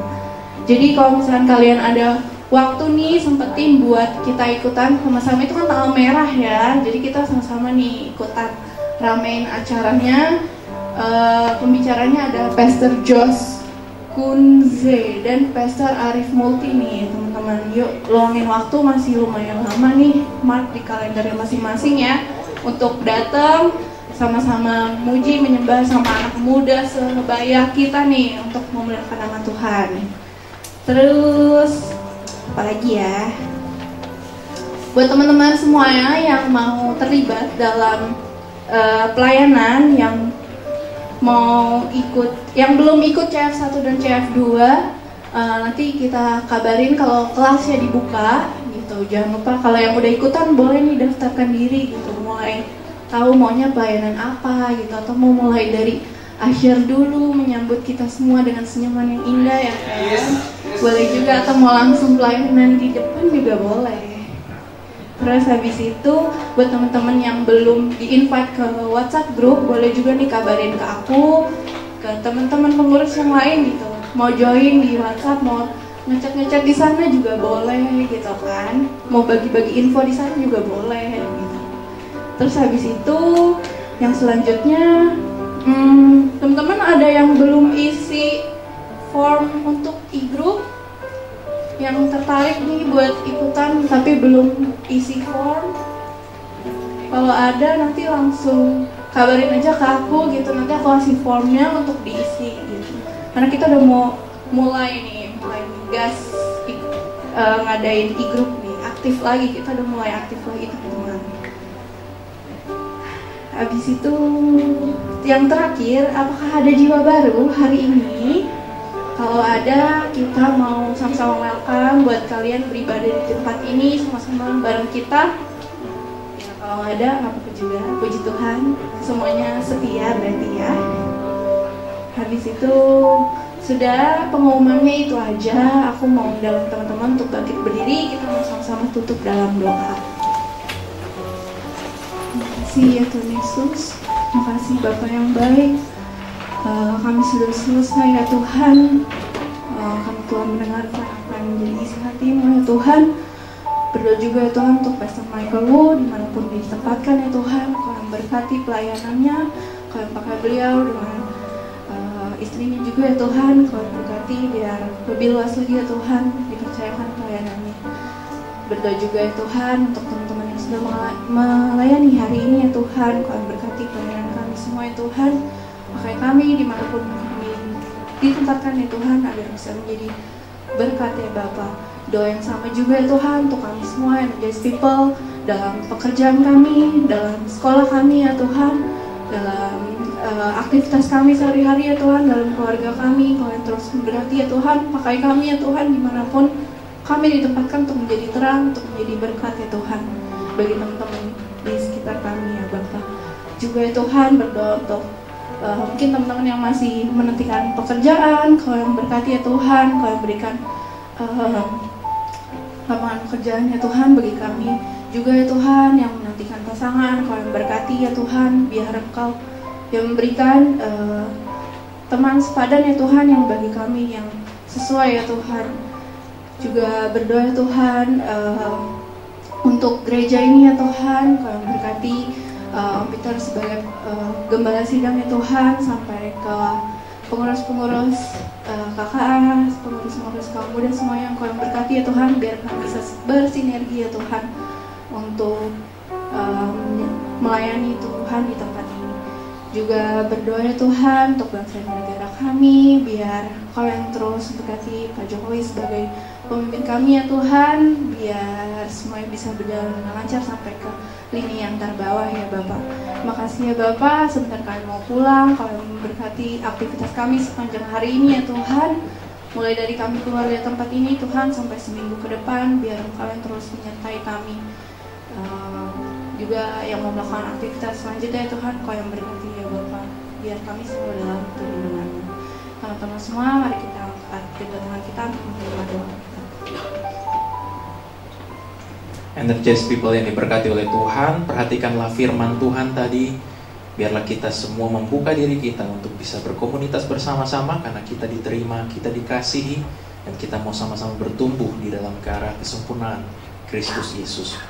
Jadi kalau misalkan kalian ada waktu nih sempetin buat kita ikutan sama-sama, itu kan tanggal merah ya. Jadi kita sama-sama nih ikutan ramein acaranya. Pembicaranya ada Pastor Josh Kunze dan Pastor Arif Multi nih teman-teman. Yuk luangin waktu, masih lumayan lama nih, mark di kalendernya masing-masing ya untuk datang sama-sama muji menyembah sama anak muda sebaya kita nih untuk memuliakan nama Tuhan. Terus apalagi ya, buat teman-teman semuanya yang mau terlibat dalam pelayanan, yang mau ikut, yang belum ikut CF1 dan CF2, nanti kita kabarin kalau kelasnya dibuka gitu. Jangan lupa kalau yang udah ikutan boleh nih daftarkan diri gitu, mulai tahu maunya pelayanan apa gitu, atau mau mulai dari akhir dulu menyambut kita semua dengan senyuman yang indah ya kan. Boleh juga, atau mau langsung pelayanan di depan juga boleh. Terus habis itu buat teman-teman yang belum di-invite ke WhatsApp group, boleh juga nih kabarin ke aku, ke teman-teman pengurus yang lain gitu. Mau join di WhatsApp, mau ngechat-ngechat di sana juga boleh gitu kan. Mau bagi-bagi info di sana juga boleh gitu. Terus habis itu yang selanjutnya, teman-teman ada yang belum isi form untuk e-group, yang tertarik nih buat ikutan tapi belum isi form, kalau ada nanti langsung kabarin aja ke aku gitu, nanti aku kasih formnya untuk diisi gitu. Karena kita udah mau mulai gas ngadain e-group nih, aktif lagi, kita udah mulai aktif lagi teman-teman. Habis itu yang terakhir, apakah ada jiwa baru hari ini? Kalau ada, kita mau sama-sama welcome buat kalian beribadah di tempat ini sama-sama bareng kita. Ya, kalau nggak ada, nggak apa-apa juga. Puji Tuhan, semuanya setia berarti ya. Habis itu sudah pengumumannya itu aja. Aku mau undang teman-teman untuk bangkit berdiri. Kita mau sama-sama tutup dalam doa. Terima kasih ya Tuhan Yesus. Terima kasih Bapa yang baik. Kami sudah selesai ya Tuhan. Kami telah mendengarkan apa yang menjadi isi hati-Mu ya Tuhan. Berdoa juga ya Tuhan untuk Pastor Michael Wu dimanapun ditempatkan ya Tuhan. Kau yang berkati pelayanannya, Kau yang pakai beliau dengan istrinya juga ya Tuhan. Kau yang berkati biar lebih luas lagi ya Tuhan dipercayakan pelayanannya. Berdoa juga ya Tuhan untuk teman-teman yang sudah melayani hari ini ya Tuhan. Kau yang berkati pelayanan kami semua ya Tuhan. Makanya kami dimanapun kami ditempatkan ya Tuhan, agar bisa menjadi berkat ya Bapa. Doa yang sama juga ya Tuhan untuk kami semua Energize People, dalam pekerjaan kami, dalam sekolah kami ya Tuhan, dalam aktivitas kami sehari-hari ya Tuhan, dalam keluarga kami. Kau yang terus memberkati ya Tuhan, pakai kami ya Tuhan dimanapun kami ditempatkan untuk menjadi terang, untuk menjadi berkat ya Tuhan bagi teman-teman di sekitar kami ya Bapa. Juga ya Tuhan berdoa untuk mungkin teman-teman yang masih menantikan pekerjaan, Kau yang berkati ya Tuhan, Kau yang berikan lapangan pekerjaan ya Tuhan bagi kami. Juga ya Tuhan yang menantikan pasangan, Kau yang berkati ya Tuhan, biar Engkau yang memberikan teman sepadan ya Tuhan yang bagi kami yang sesuai ya Tuhan. Juga berdoa ya Tuhan untuk gereja ini ya Tuhan, Kau yang berkati Om Peter sebagai gembala sidang ya Tuhan, sampai ke pengurus-pengurus KKA, pengurus-pengurus kaum muda semua yang Kau yang berkati ya Tuhan, biar kami bisa bersinergi ya Tuhan untuk melayani Tuhan di tempat ini. Juga berdoa ya Tuhan untuk bangsa dan negara kami, biar Kau yang terus berkati Pak Jokowi sebagai pemimpin kami ya Tuhan, biar semuanya bisa berjalan dengan lancar sampai ke lini yang terbawah ya Bapak. Makasih ya Bapak, sebentar kami mau pulang. Kau yang memberkati aktivitas kami sepanjang hari ini ya Tuhan. Mulai dari kami keluar dari tempat ini Tuhan sampai seminggu ke depan, biar Kau yang terus menyertai kami. Juga yang mau melakukan aktivitas selanjutnya ya Tuhan, Kau yang berkati ya Bapak, biar kami semua dalam perlindungan-Mu. Teman-teman semua, mari kita angkat kedua tangan kita untuk menerima doa. Energize people yang diberkati oleh Tuhan, perhatikanlah firman Tuhan tadi. Biarlah kita semua membuka diri kita untuk bisa berkomunitas bersama-sama, karena kita diterima, kita dikasihi, dan kita mau sama-sama bertumbuh di dalam ke arah kesempurnaan Kristus Yesus.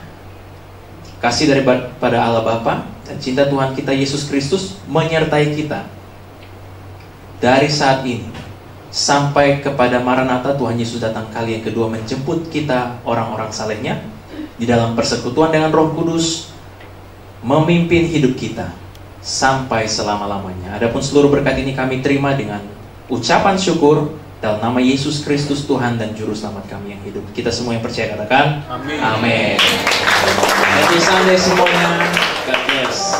Kasih daripada Allah Bapa dan cinta Tuhan kita Yesus Kristus menyertai kita dari saat ini sampai kepada Maranatha, Tuhan Yesus datang kali yang kedua menjemput kita orang-orang salehnya di dalam persekutuan dengan Roh Kudus, memimpin hidup kita sampai selama-lamanya. Adapun seluruh berkat ini kami terima dengan ucapan syukur dalam nama Yesus Kristus Tuhan dan Juru Selamat kami yang hidup. Kita semua yang percaya katakan amin. Happy Sunday semuanya. God bless.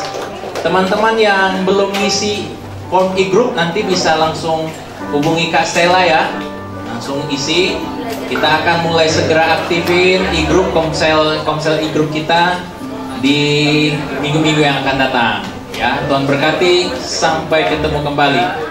Teman-teman yang belum ngisi form e-group nanti bisa langsung hubungi Kak Stella ya. Langsung isi. Kita akan mulai segera aktifin e-group, komsel e-group kita di minggu-minggu yang akan datang. Ya, Tuhan berkati, sampai ketemu kembali.